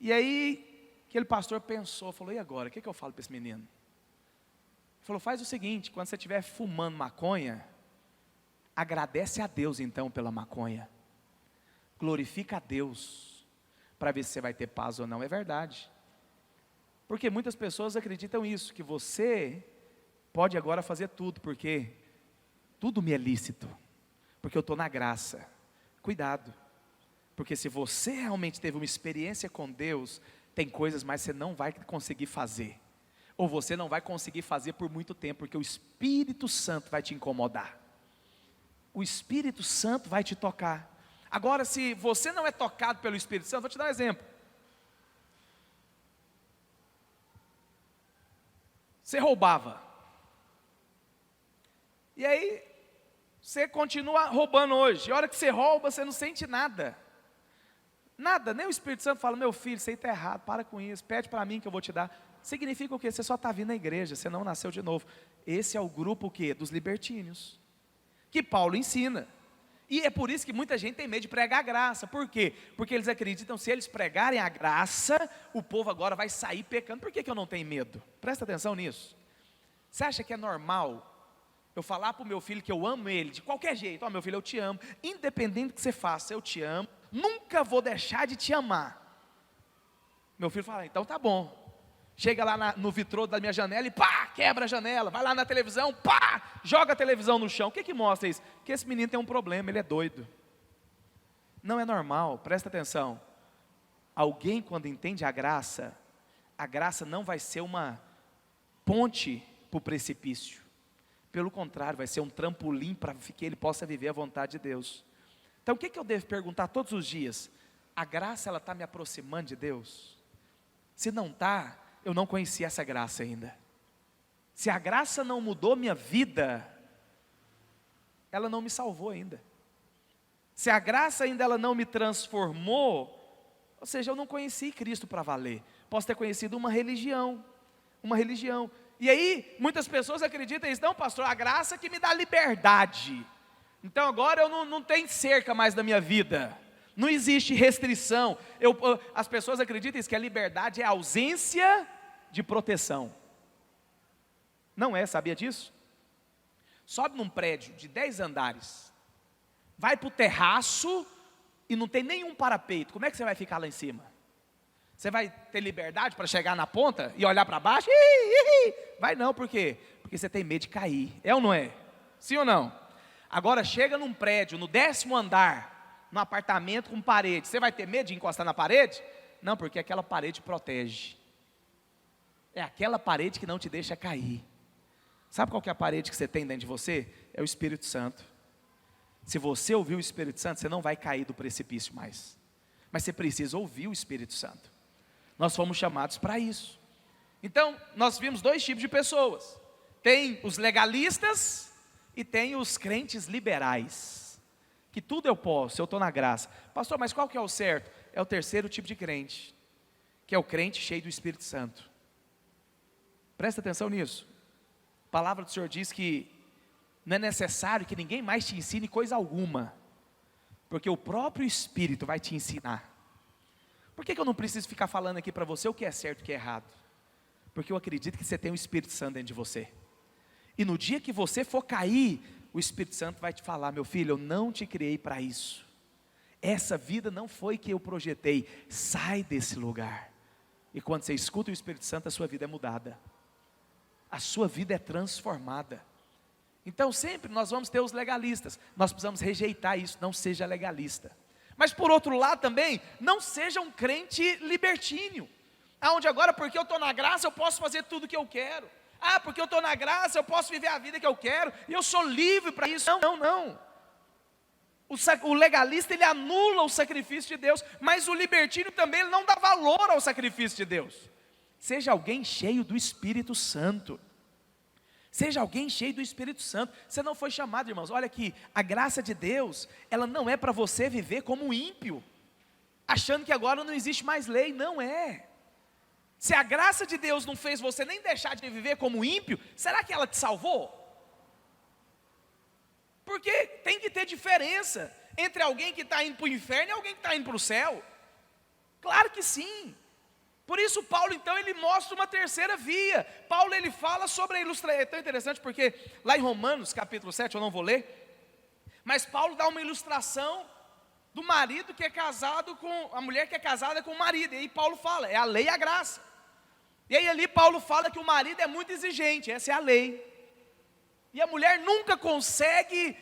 E aí, aquele pastor pensou, falou: e agora, o que eu falo para esse menino? Ele falou: faz o seguinte, quando você estiver fumando maconha, agradece a Deus então pela maconha, glorifica a Deus, para ver se você vai ter paz ou não. É verdade, porque muitas pessoas acreditam isso, que você pode agora fazer tudo, porque tudo me é lícito, porque eu estou na graça. Cuidado, porque se você realmente teve uma experiência com Deus, tem coisas mais que você não vai conseguir fazer, ou você não vai conseguir fazer por muito tempo, porque o Espírito Santo vai te incomodar, o Espírito Santo vai te tocar. Agora, se você não é tocado pelo Espírito Santo, vou te dar um exemplo. Você roubava, e aí você continua roubando hoje, e a hora que você rouba, você não sente nada, nem o Espírito Santo fala: meu filho, isso aí está errado, para com isso, pede para mim que eu vou te dar. Significa o quê? Você só está vindo à igreja, você não nasceu de novo. Esse é o grupo o quê? Dos libertinos, que Paulo ensina, e é por isso que muita gente tem medo de pregar a graça. Por quê? Porque eles acreditam que se eles pregarem a graça, o povo agora vai sair pecando. Por que eu não tenho medo? Presta atenção nisso. Você acha que é normal eu falar para o meu filho que eu amo ele de qualquer jeito? Ó, meu filho, eu te amo, independente do que você faça, eu te amo, nunca vou deixar de te amar. Meu filho fala: então tá bom. Chega lá no vitrô da minha janela e pá, quebra a janela. Vai lá na televisão, pá, joga a televisão no chão. O que mostra isso? Que esse menino tem um problema, ele é doido. Não é normal, presta atenção. Alguém, quando entende a graça não vai ser uma ponte para o precipício. Pelo contrário, vai ser um trampolim para que ele possa viver a vontade de Deus. Então o que eu devo perguntar todos os dias? a graça ela está me aproximando de Deus? Se não está, eu não conheci essa graça ainda. Se a graça não mudou minha vida, ela não me salvou ainda. Se a graça ainda ela não me transformou, ou seja, eu não conheci Cristo para valer. Posso ter conhecido uma religião. E aí, muitas pessoas acreditam isso. Não, pastor, a graça que me dá liberdade. Então agora eu não tenho cerca mais na minha vida. Não existe restrição. As pessoas acreditam isso, que a liberdade é a ausência de proteção. Não é, sabia disso? Sobe num prédio de 10 andares, vai para o terraço e não tem nenhum parapeito. Como é que você vai ficar lá em cima? Você vai ter liberdade para chegar na ponta e olhar para baixo? Vai não, por quê? Porque você tem medo de cair. É ou não é? Sim ou não? Agora chega num prédio, no 10º andar, num apartamento com parede. Você vai ter medo de encostar na parede? Não, porque aquela parede protege. É aquela parede que não te deixa cair. Sabe qual que é a parede que você tem dentro de você? É o Espírito Santo. Se você ouvir o Espírito Santo, você não vai cair do precipício mais. Mas você precisa ouvir o Espírito Santo. Nós fomos chamados para isso. Então, nós vimos 2 tipos de pessoas. Tem os legalistas e tem os crentes liberais. Que tudo eu posso, eu estou na graça. Pastor, mas qual que é o certo? É o 3º tipo de crente, que é o crente cheio do Espírito Santo. Presta atenção nisso. A palavra do Senhor diz que não é necessário que ninguém mais te ensine coisa alguma, porque o próprio Espírito vai te ensinar. Por que eu não preciso ficar falando aqui para você o que é certo e o que é errado? Porque eu acredito que você tem o Espírito Santo dentro de você. E no dia que você for cair, o Espírito Santo vai te falar: meu filho, eu não te criei para isso. Essa vida não foi que eu projetei. Sai desse lugar. E quando você escuta o Espírito Santo, a sua vida é mudada. A sua vida é transformada. Então sempre nós vamos ter os legalistas. Nós precisamos rejeitar isso. Não seja legalista. Mas por outro lado também, não seja um crente libertínio. Aonde agora, porque eu estou na graça, eu posso fazer tudo o que eu quero. Porque eu estou na graça, eu posso viver a vida que eu quero. E eu sou livre para isso. Não. O legalista, ele anula o sacrifício de Deus. Mas o libertínio também, ele não dá valor ao sacrifício de Deus. Seja alguém cheio do Espírito Santo. Seja alguém cheio do Espírito Santo. Você não foi chamado, irmãos. Olha aqui, a graça de Deus, ela não é para você viver como um ímpio, achando que agora não existe mais lei. Não é. Se a graça de Deus não fez você nem deixar de viver como ímpio, será que ela te salvou? Porque tem que ter diferença entre alguém que está indo para o inferno e alguém que está indo para o céu. Claro que sim. Por isso Paulo então ele mostra uma terceira via. Paulo ele fala sobre a ilustração. É tão interessante porque lá em Romanos capítulo 7, eu não vou ler, mas Paulo dá uma ilustração do marido que é casado com, a mulher que é casada com o marido. E aí Paulo fala, é a lei e a graça. E aí ali Paulo fala que o marido é muito exigente, essa é a lei. E a mulher nunca consegue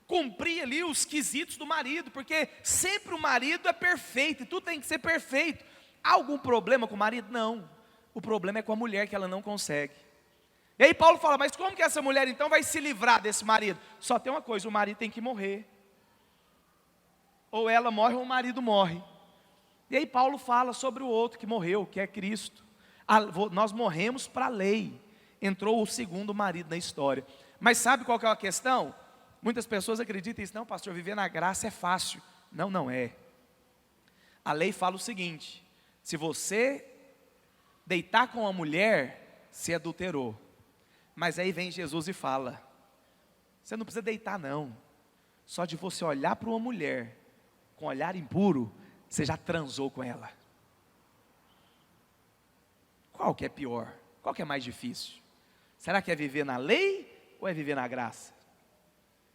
cumprir ali os quesitos do marido, porque sempre o marido é perfeito, e tudo tem que ser perfeito. Há algum problema com o marido? Não. O problema é com a mulher, que ela não consegue. E aí Paulo fala, mas como que essa mulher então vai se livrar desse marido? Só tem uma coisa, o marido tem que morrer. Ou ela morre ou o marido morre. E aí Paulo fala sobre o outro que morreu, que é Cristo. Nós morremos para a lei. Entrou o segundo marido na história. Mas sabe qual que é a questão? Muitas pessoas acreditam isso. Não, pastor, viver na graça é fácil. Não, não é. A lei fala o seguinte: se você deitar com uma mulher, se adulterou. Mas aí vem Jesus e fala, você não precisa deitar não. Só de você olhar para uma mulher com um olhar impuro, você já transou com ela. Qual que é pior? Qual que é mais difícil? Será que é viver na lei ou é viver na graça?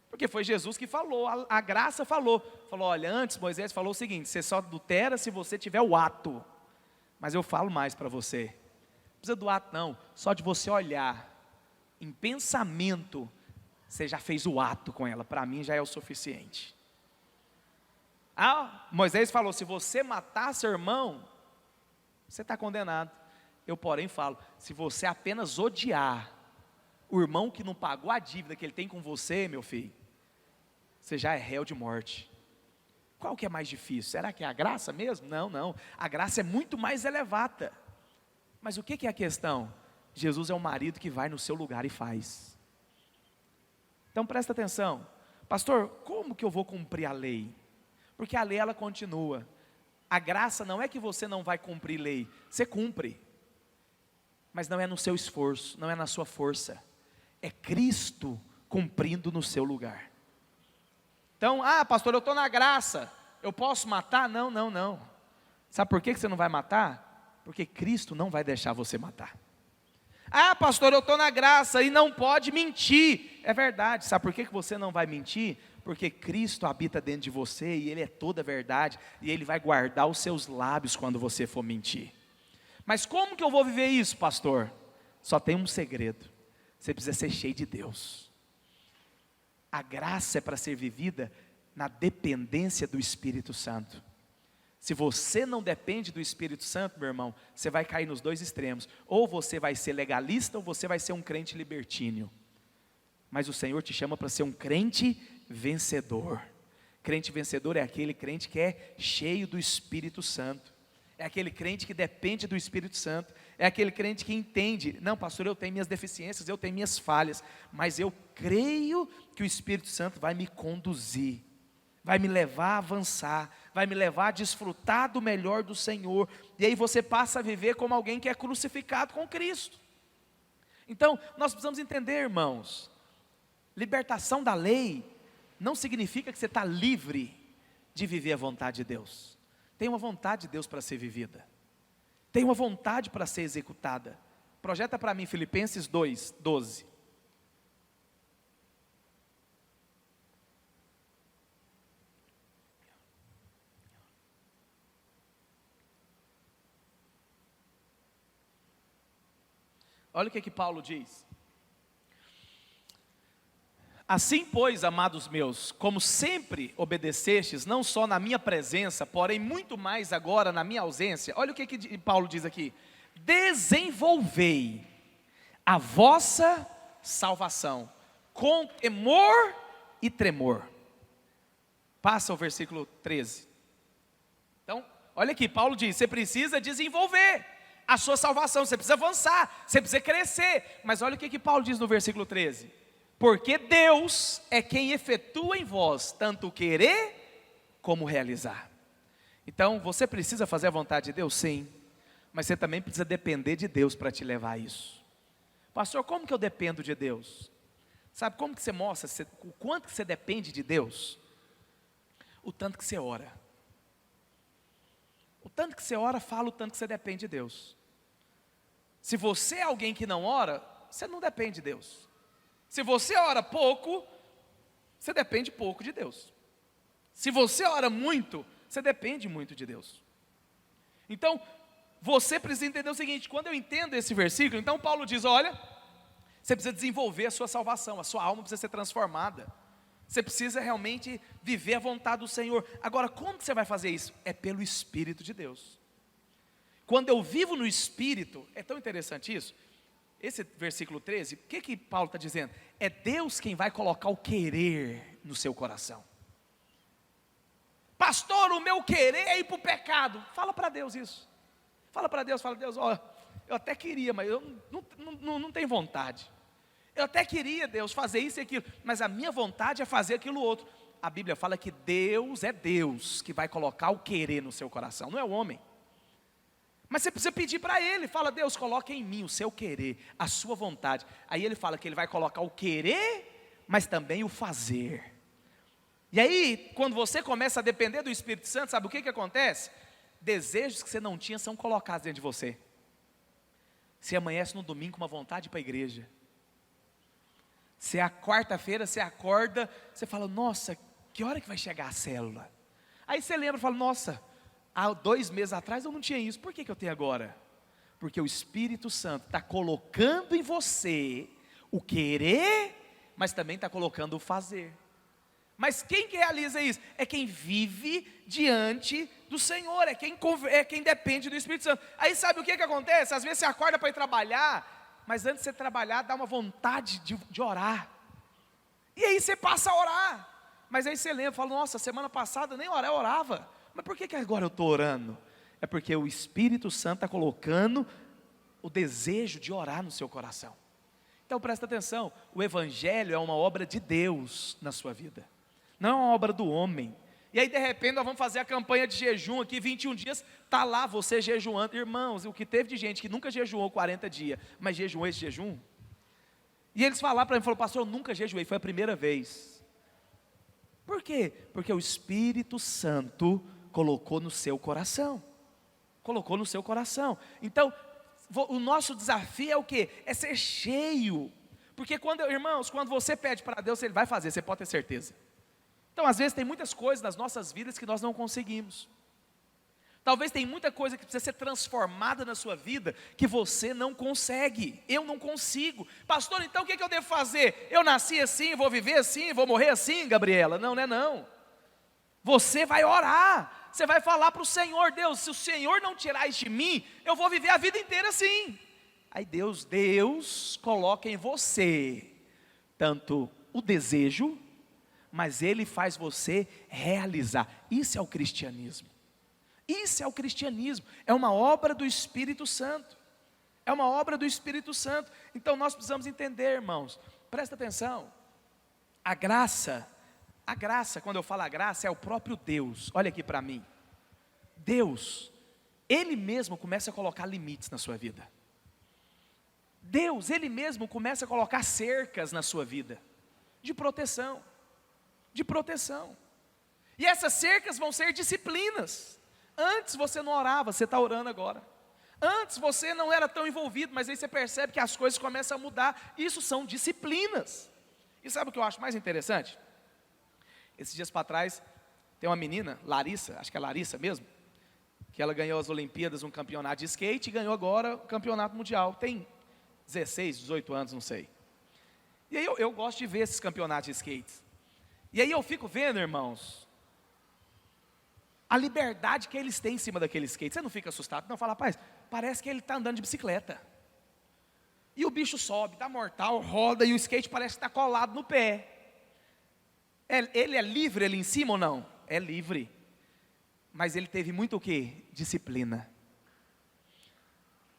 Porque foi Jesus que falou, a graça falou, olha, antes Moisés falou o seguinte, você só adultera se você tiver o ato, mas eu falo mais para você, não precisa do ato não, só de você olhar, em pensamento, você já fez o ato com ela, para mim já é o suficiente. Moisés falou, se você matar seu irmão, você está condenado. Eu porém falo, se você apenas odiar o irmão que não pagou a dívida que ele tem com você, meu filho, você já é réu de morte. qual que é mais difícil? Será que é a graça mesmo? Não, não, a graça é muito mais elevada. Mas o que é a questão? Jesus é o marido que vai no seu lugar e faz. Então presta atenção, pastor, como que eu vou cumprir a lei? Porque a lei ela continua. A graça não é que você não vai cumprir lei, você cumpre. Mas não é no seu esforço, não é na sua força. É Cristo cumprindo no seu lugar. Então, pastor, eu estou na graça, eu posso matar? Não, não, não. Sabe por que você não vai matar? Porque Cristo não vai deixar você matar. Pastor, eu estou na graça e não pode mentir. É verdade, sabe por que você não vai mentir? Porque Cristo habita dentro de você e Ele é toda a verdade. E Ele vai guardar os seus lábios quando você for mentir. Mas como que eu vou viver isso, pastor? Só tem um segredo, você precisa ser cheio de Deus. A graça é para ser vivida na dependência do Espírito Santo. Se você não depende do Espírito Santo, meu irmão, você vai cair nos dois extremos. Ou você vai ser legalista, ou você vai ser um crente libertíneo. Mas o Senhor te chama para ser um crente vencedor. Crente vencedor é aquele crente que é cheio do Espírito Santo. É aquele crente que depende do Espírito Santo. É aquele crente que entende, não pastor, eu tenho minhas deficiências, eu tenho minhas falhas, mas eu creio que o Espírito Santo vai me conduzir, vai me levar a avançar, vai me levar a desfrutar do melhor do Senhor. E aí você passa a viver como alguém que é crucificado com Cristo. Então, nós precisamos entender, irmãos, libertação da lei não significa que você está livre de viver a vontade de Deus. Tem uma vontade de Deus para ser vivida. Tem uma vontade para ser executada. Projeta para mim Filipenses 2:12. Olha o que Paulo diz. Assim, pois, amados meus, como sempre obedecestes, não só na minha presença, porém muito mais agora na minha ausência. Olha o que Paulo diz aqui. Desenvolvei a vossa salvação com temor e tremor. Passa o versículo 13. Então, olha aqui, Paulo diz, você precisa desenvolver a sua salvação, você precisa avançar, você precisa crescer. Mas olha o que Paulo diz no versículo 13. Porque Deus é quem efetua em vós tanto o querer como realizar. Então, você precisa fazer a vontade de Deus? Sim. Mas você também precisa depender de Deus para te levar a isso. Pastor, como que eu dependo de Deus? Sabe como que você mostra o quanto que você depende de Deus? O tanto que você ora. O tanto que você ora, fala o tanto que você depende de Deus. Se você é alguém que não ora, você não depende de Deus. Se você ora pouco, você depende pouco de Deus. Se você ora muito, você depende muito de Deus. Então, você precisa entender o seguinte, quando eu entendo esse versículo, então Paulo diz, olha, você precisa desenvolver a sua salvação, a sua alma precisa ser transformada. Você precisa realmente viver a vontade do Senhor. Agora, como que você vai fazer isso? É pelo Espírito de Deus. Quando eu vivo no Espírito, é tão interessante isso. Esse versículo 13, o que Paulo está dizendo? É Deus quem vai colocar o querer no seu coração. Pastor, o meu querer é ir para o pecado. Fala para Deus isso. Fala para Deus, Deus, ó, eu até queria, mas eu não tenho vontade. Eu até queria, Deus, fazer isso e aquilo, mas a minha vontade é fazer aquilo outro. A Bíblia fala que Deus é Deus que vai colocar o querer no seu coração, não é o homem. Mas você precisa pedir para Ele, fala, Deus, coloque em mim o seu querer, a sua vontade. Aí Ele fala que Ele vai colocar o querer, mas também o fazer. E aí, quando você começa a depender do Espírito Santo, sabe o que acontece? Desejos que você não tinha são colocados dentro de você. Você amanhece no domingo com uma vontade para a igreja. Se é a quarta-feira, você acorda, você fala, nossa, que hora que vai chegar a célula? Aí você lembra e fala, nossa, há 2 meses atrás eu não tinha isso, por que eu tenho agora? Porque o Espírito Santo está colocando em você o querer, mas também está colocando o fazer. Mas quem que realiza isso? É quem vive diante do Senhor, é quem depende do Espírito Santo. Aí sabe o que acontece? Às vezes você acorda para ir trabalhar, mas antes de você trabalhar, dá uma vontade de orar. E aí você passa a orar. Mas aí você lembra, fala, nossa, semana passada nem orar, eu orava. Mas por que agora eu estou orando? É porque o Espírito Santo está colocando o desejo de orar no seu coração. Então presta atenção, o Evangelho é uma obra de Deus na sua vida, não é uma obra do homem. E aí de repente nós vamos fazer a campanha de jejum aqui, 21 dias, está lá você jejuando. Irmãos, o que teve de gente que nunca jejuou 40 dias, mas jejuou esse jejum? E eles falaram para mim, pastor, eu nunca jejuei, foi a primeira vez. Por quê? Porque o Espírito Santo colocou no seu coração. Colocou no seu coração. Então, o nosso desafio é o quê? É ser cheio. Porque irmãos, quando você pede para Deus, Ele vai fazer, você pode ter certeza. Então, às vezes tem muitas coisas nas nossas vidas que nós não conseguimos. Talvez tem muita coisa que precisa ser transformada na sua vida, que você não consegue, eu não consigo. Pastor, então o que eu devo fazer? Eu nasci assim, vou viver assim, vou morrer assim, Gabriela? Não, não é não. Você vai orar, você vai falar para o Senhor, Deus, se o Senhor não tirar isso de mim, eu vou viver a vida inteira assim. Aí Deus coloca em você, tanto o desejo, mas Ele faz você realizar. Isso é o cristianismo. Isso é o cristianismo, é uma obra do Espírito Santo, é uma obra do Espírito Santo. Então nós precisamos entender, irmãos, presta atenção, a graça, quando eu falo a graça, é o próprio Deus. Olha aqui para mim, Deus, Ele mesmo começa a colocar limites na sua vida. Deus, Ele mesmo começa a colocar cercas na sua vida, de proteção, e essas cercas vão ser disciplinas. Antes você não orava, você está orando agora. Antes você não era tão envolvido, mas aí você percebe que as coisas começam a mudar. Isso são disciplinas. E sabe o que eu acho mais interessante? Esses dias para trás, tem uma menina, Larissa, acho que é Larissa mesmo, que ela ganhou as Olimpíadas, um campeonato de skate, e ganhou agora o campeonato mundial. Tem 16, 18 anos, não sei. E aí eu gosto de ver esses campeonatos de skate. E aí eu fico vendo, irmãos, a liberdade que eles têm em cima daquele skate. Você não fica assustado? Não, fala, rapaz, parece que ele está andando de bicicleta. E o bicho sobe, dá mortal, roda, e o skate parece que está colado no pé. Ele é livre ali em cima ou não? É livre. Mas ele teve muito o quê? Disciplina.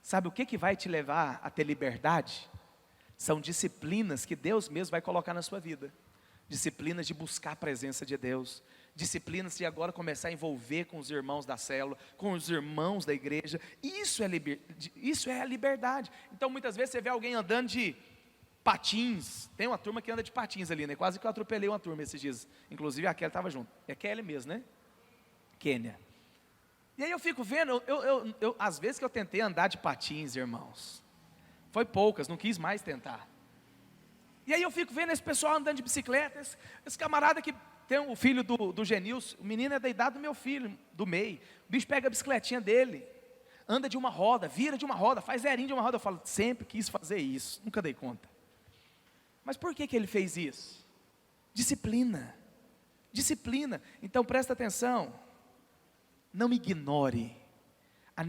Sabe o que vai te levar a ter liberdade? São disciplinas que Deus mesmo vai colocar na sua vida. Disciplinas de buscar a presença de Deus. Disciplinas de agora começar a envolver com os irmãos da célula, com os irmãos da igreja. Isso é a liberdade. Então muitas vezes você vê alguém andando de patins. Tem uma turma que anda de patins ali, né? Quase que eu atropelei uma turma esses dias. Inclusive a Kelly estava junto. É Kelly mesmo, né? Quênia. E aí eu fico vendo, às vezes que eu tentei andar de patins, irmãos, foi poucas, não quis mais tentar. E aí eu fico vendo esse pessoal andando de bicicleta, esse camarada que tem o filho do Genilson, o menino é da idade do meu filho, do MEI, o bicho pega a bicicletinha dele, anda de uma roda, vira de uma roda, faz zerinho de uma roda. Eu falo, sempre quis fazer isso, nunca dei conta. Mas por que ele fez isso? Disciplina. Então presta atenção, não ignore a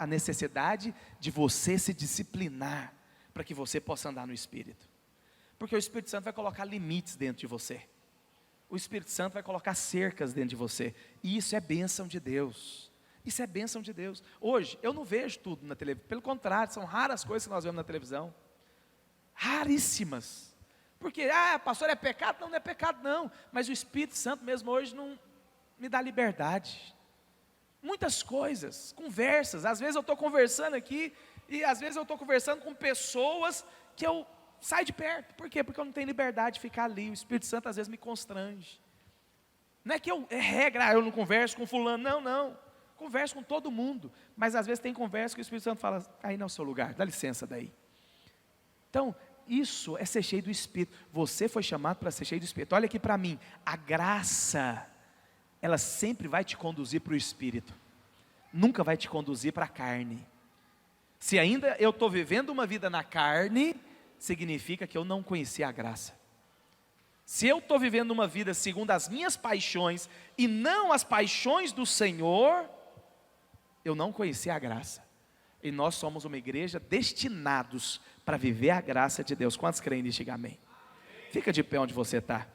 necessidade de você se disciplinar, para que você possa andar no Espírito. Porque o Espírito Santo vai colocar limites dentro de você. O Espírito Santo vai colocar cercas dentro de você. E isso é bênção de Deus. Isso é bênção de Deus. Hoje, eu não vejo tudo na televisão. Pelo contrário, são raras coisas que nós vemos na televisão. Raríssimas. Porque, pastor, é pecado? Não, não é pecado não. Mas o Espírito Santo mesmo hoje não me dá liberdade. Muitas coisas, conversas. Às vezes eu estou conversando aqui, e às vezes eu estou conversando com pessoas que eu saio de perto. Por quê? Porque eu não tenho liberdade de ficar ali. O Espírito Santo às vezes me constrange. Não é que é regra, eu não converso com fulano. Não. Converso com todo mundo. Mas às vezes tem conversa que o Espírito Santo fala, aí não é o seu lugar, dá licença daí. Então, isso é ser cheio do Espírito. Você foi chamado para ser cheio do Espírito. Olha aqui para mim, a graça, ela sempre vai te conduzir para o Espírito. Nunca vai te conduzir para a carne. Se ainda eu estou vivendo uma vida na carne, significa que eu não conheci a graça. Se eu estou vivendo uma vida segundo as minhas paixões e não as paixões do Senhor, eu não conheci a graça. E nós somos uma igreja destinados para viver a graça de Deus. Quantos creem nisso? Diga amém. Fica de pé onde você está.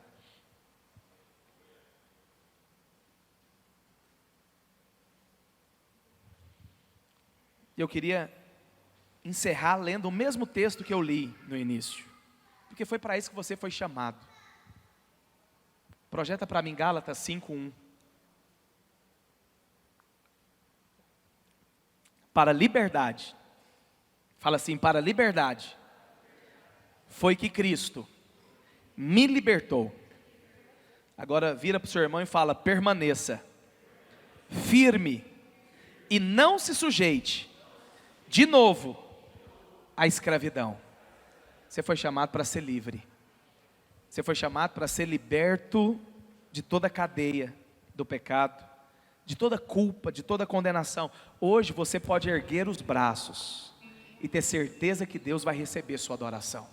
E eu queria encerrar lendo o mesmo texto que eu li no início, porque foi para isso que você foi chamado. Projeta para mim Gálatas 5:1. Para a liberdade, fala assim, para a liberdade, foi que Cristo me libertou. Agora vira para o seu irmão e fala, permaneça firme e não se sujeite de novo à escravidão. Você foi chamado para ser livre. Você foi chamado para ser liberto de toda a cadeia do pecado, de toda culpa, de toda condenação. Hoje você pode erguer os braços e ter certeza que Deus vai receber sua adoração.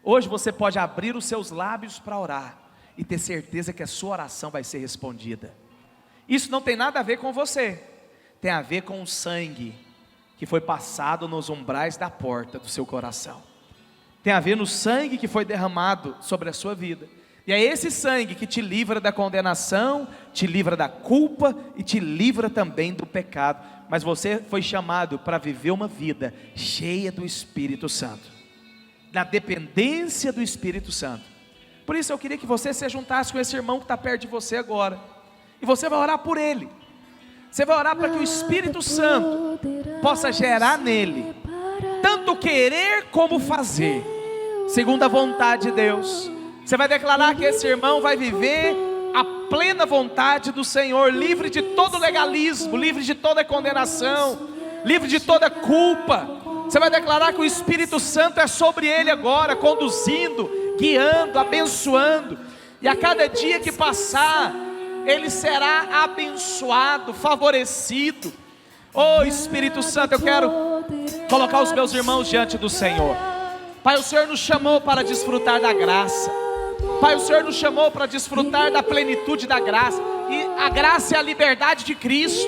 Hoje você pode abrir os seus lábios para orar e ter certeza que a sua oração vai ser respondida. Isso não tem nada a ver com você, tem a ver com o sangue que foi passado nos umbrais da porta do seu coração. Tem a ver no sangue que foi derramado sobre a sua vida. E é esse sangue que te livra da condenação, te livra da culpa e te livra também do pecado. Mas você foi chamado para viver uma vida cheia do Espírito Santo, da dependência do Espírito Santo. Por isso eu queria que você se juntasse com esse irmão que está perto de você agora, e você vai orar por ele. Você vai orar para que o Espírito Santo possa gerar nele tanto querer como fazer, segundo a vontade de Deus. Você vai declarar que esse irmão vai viver a plena vontade do Senhor, livre de todo legalismo, livre de toda condenação, livre de toda culpa. Você vai declarar que o Espírito Santo é sobre ele agora, conduzindo, guiando, abençoando. E a cada dia que passar, ele será abençoado, favorecido. Oh Espírito Santo, eu quero colocar os meus irmãos diante do Senhor. Pai, o Senhor nos chamou para desfrutar da graça. Pai, o Senhor nos chamou para desfrutar da plenitude da graça. E a graça é a liberdade de Cristo.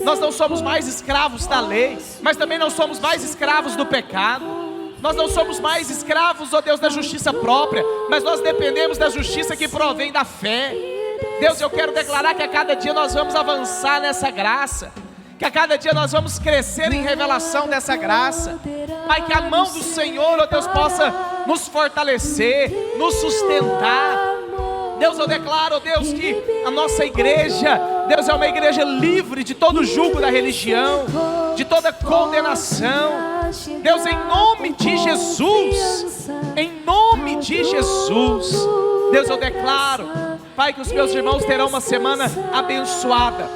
Nós não somos mais escravos da lei, mas também não somos mais escravos do pecado. Nós não somos mais escravos, ó Deus, da justiça própria, mas nós dependemos da justiça que provém da fé. Deus, eu quero declarar que a cada dia nós vamos avançar nessa graça, que a cada dia nós vamos crescer em revelação dessa graça. Pai, que a mão do Senhor, ó Deus, possa nos fortalecer, nos sustentar. Deus, eu declaro, ó Deus, que a nossa igreja, Deus, é uma igreja livre de todo jugo da religião, de toda condenação. Deus, em nome de Jesus, em nome de Jesus, Deus, eu declaro, Pai, que os meus irmãos terão uma semana abençoada,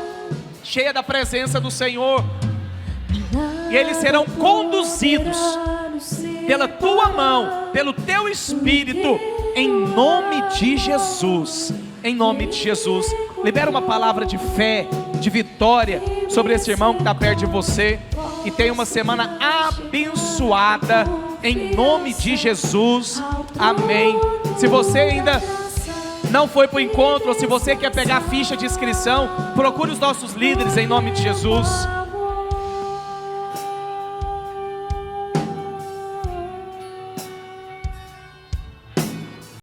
cheia da presença do Senhor, e eles serão conduzidos pela tua mão, pelo teu Espírito, em nome de Jesus. Em nome de Jesus, libera uma palavra de fé, de vitória sobre esse irmão que está perto de você, e tenha uma semana abençoada, em nome de Jesus, amém. Se você ainda não foi para o encontro, ou se você quer pegar a ficha de inscrição, procure os nossos líderes em nome de Jesus.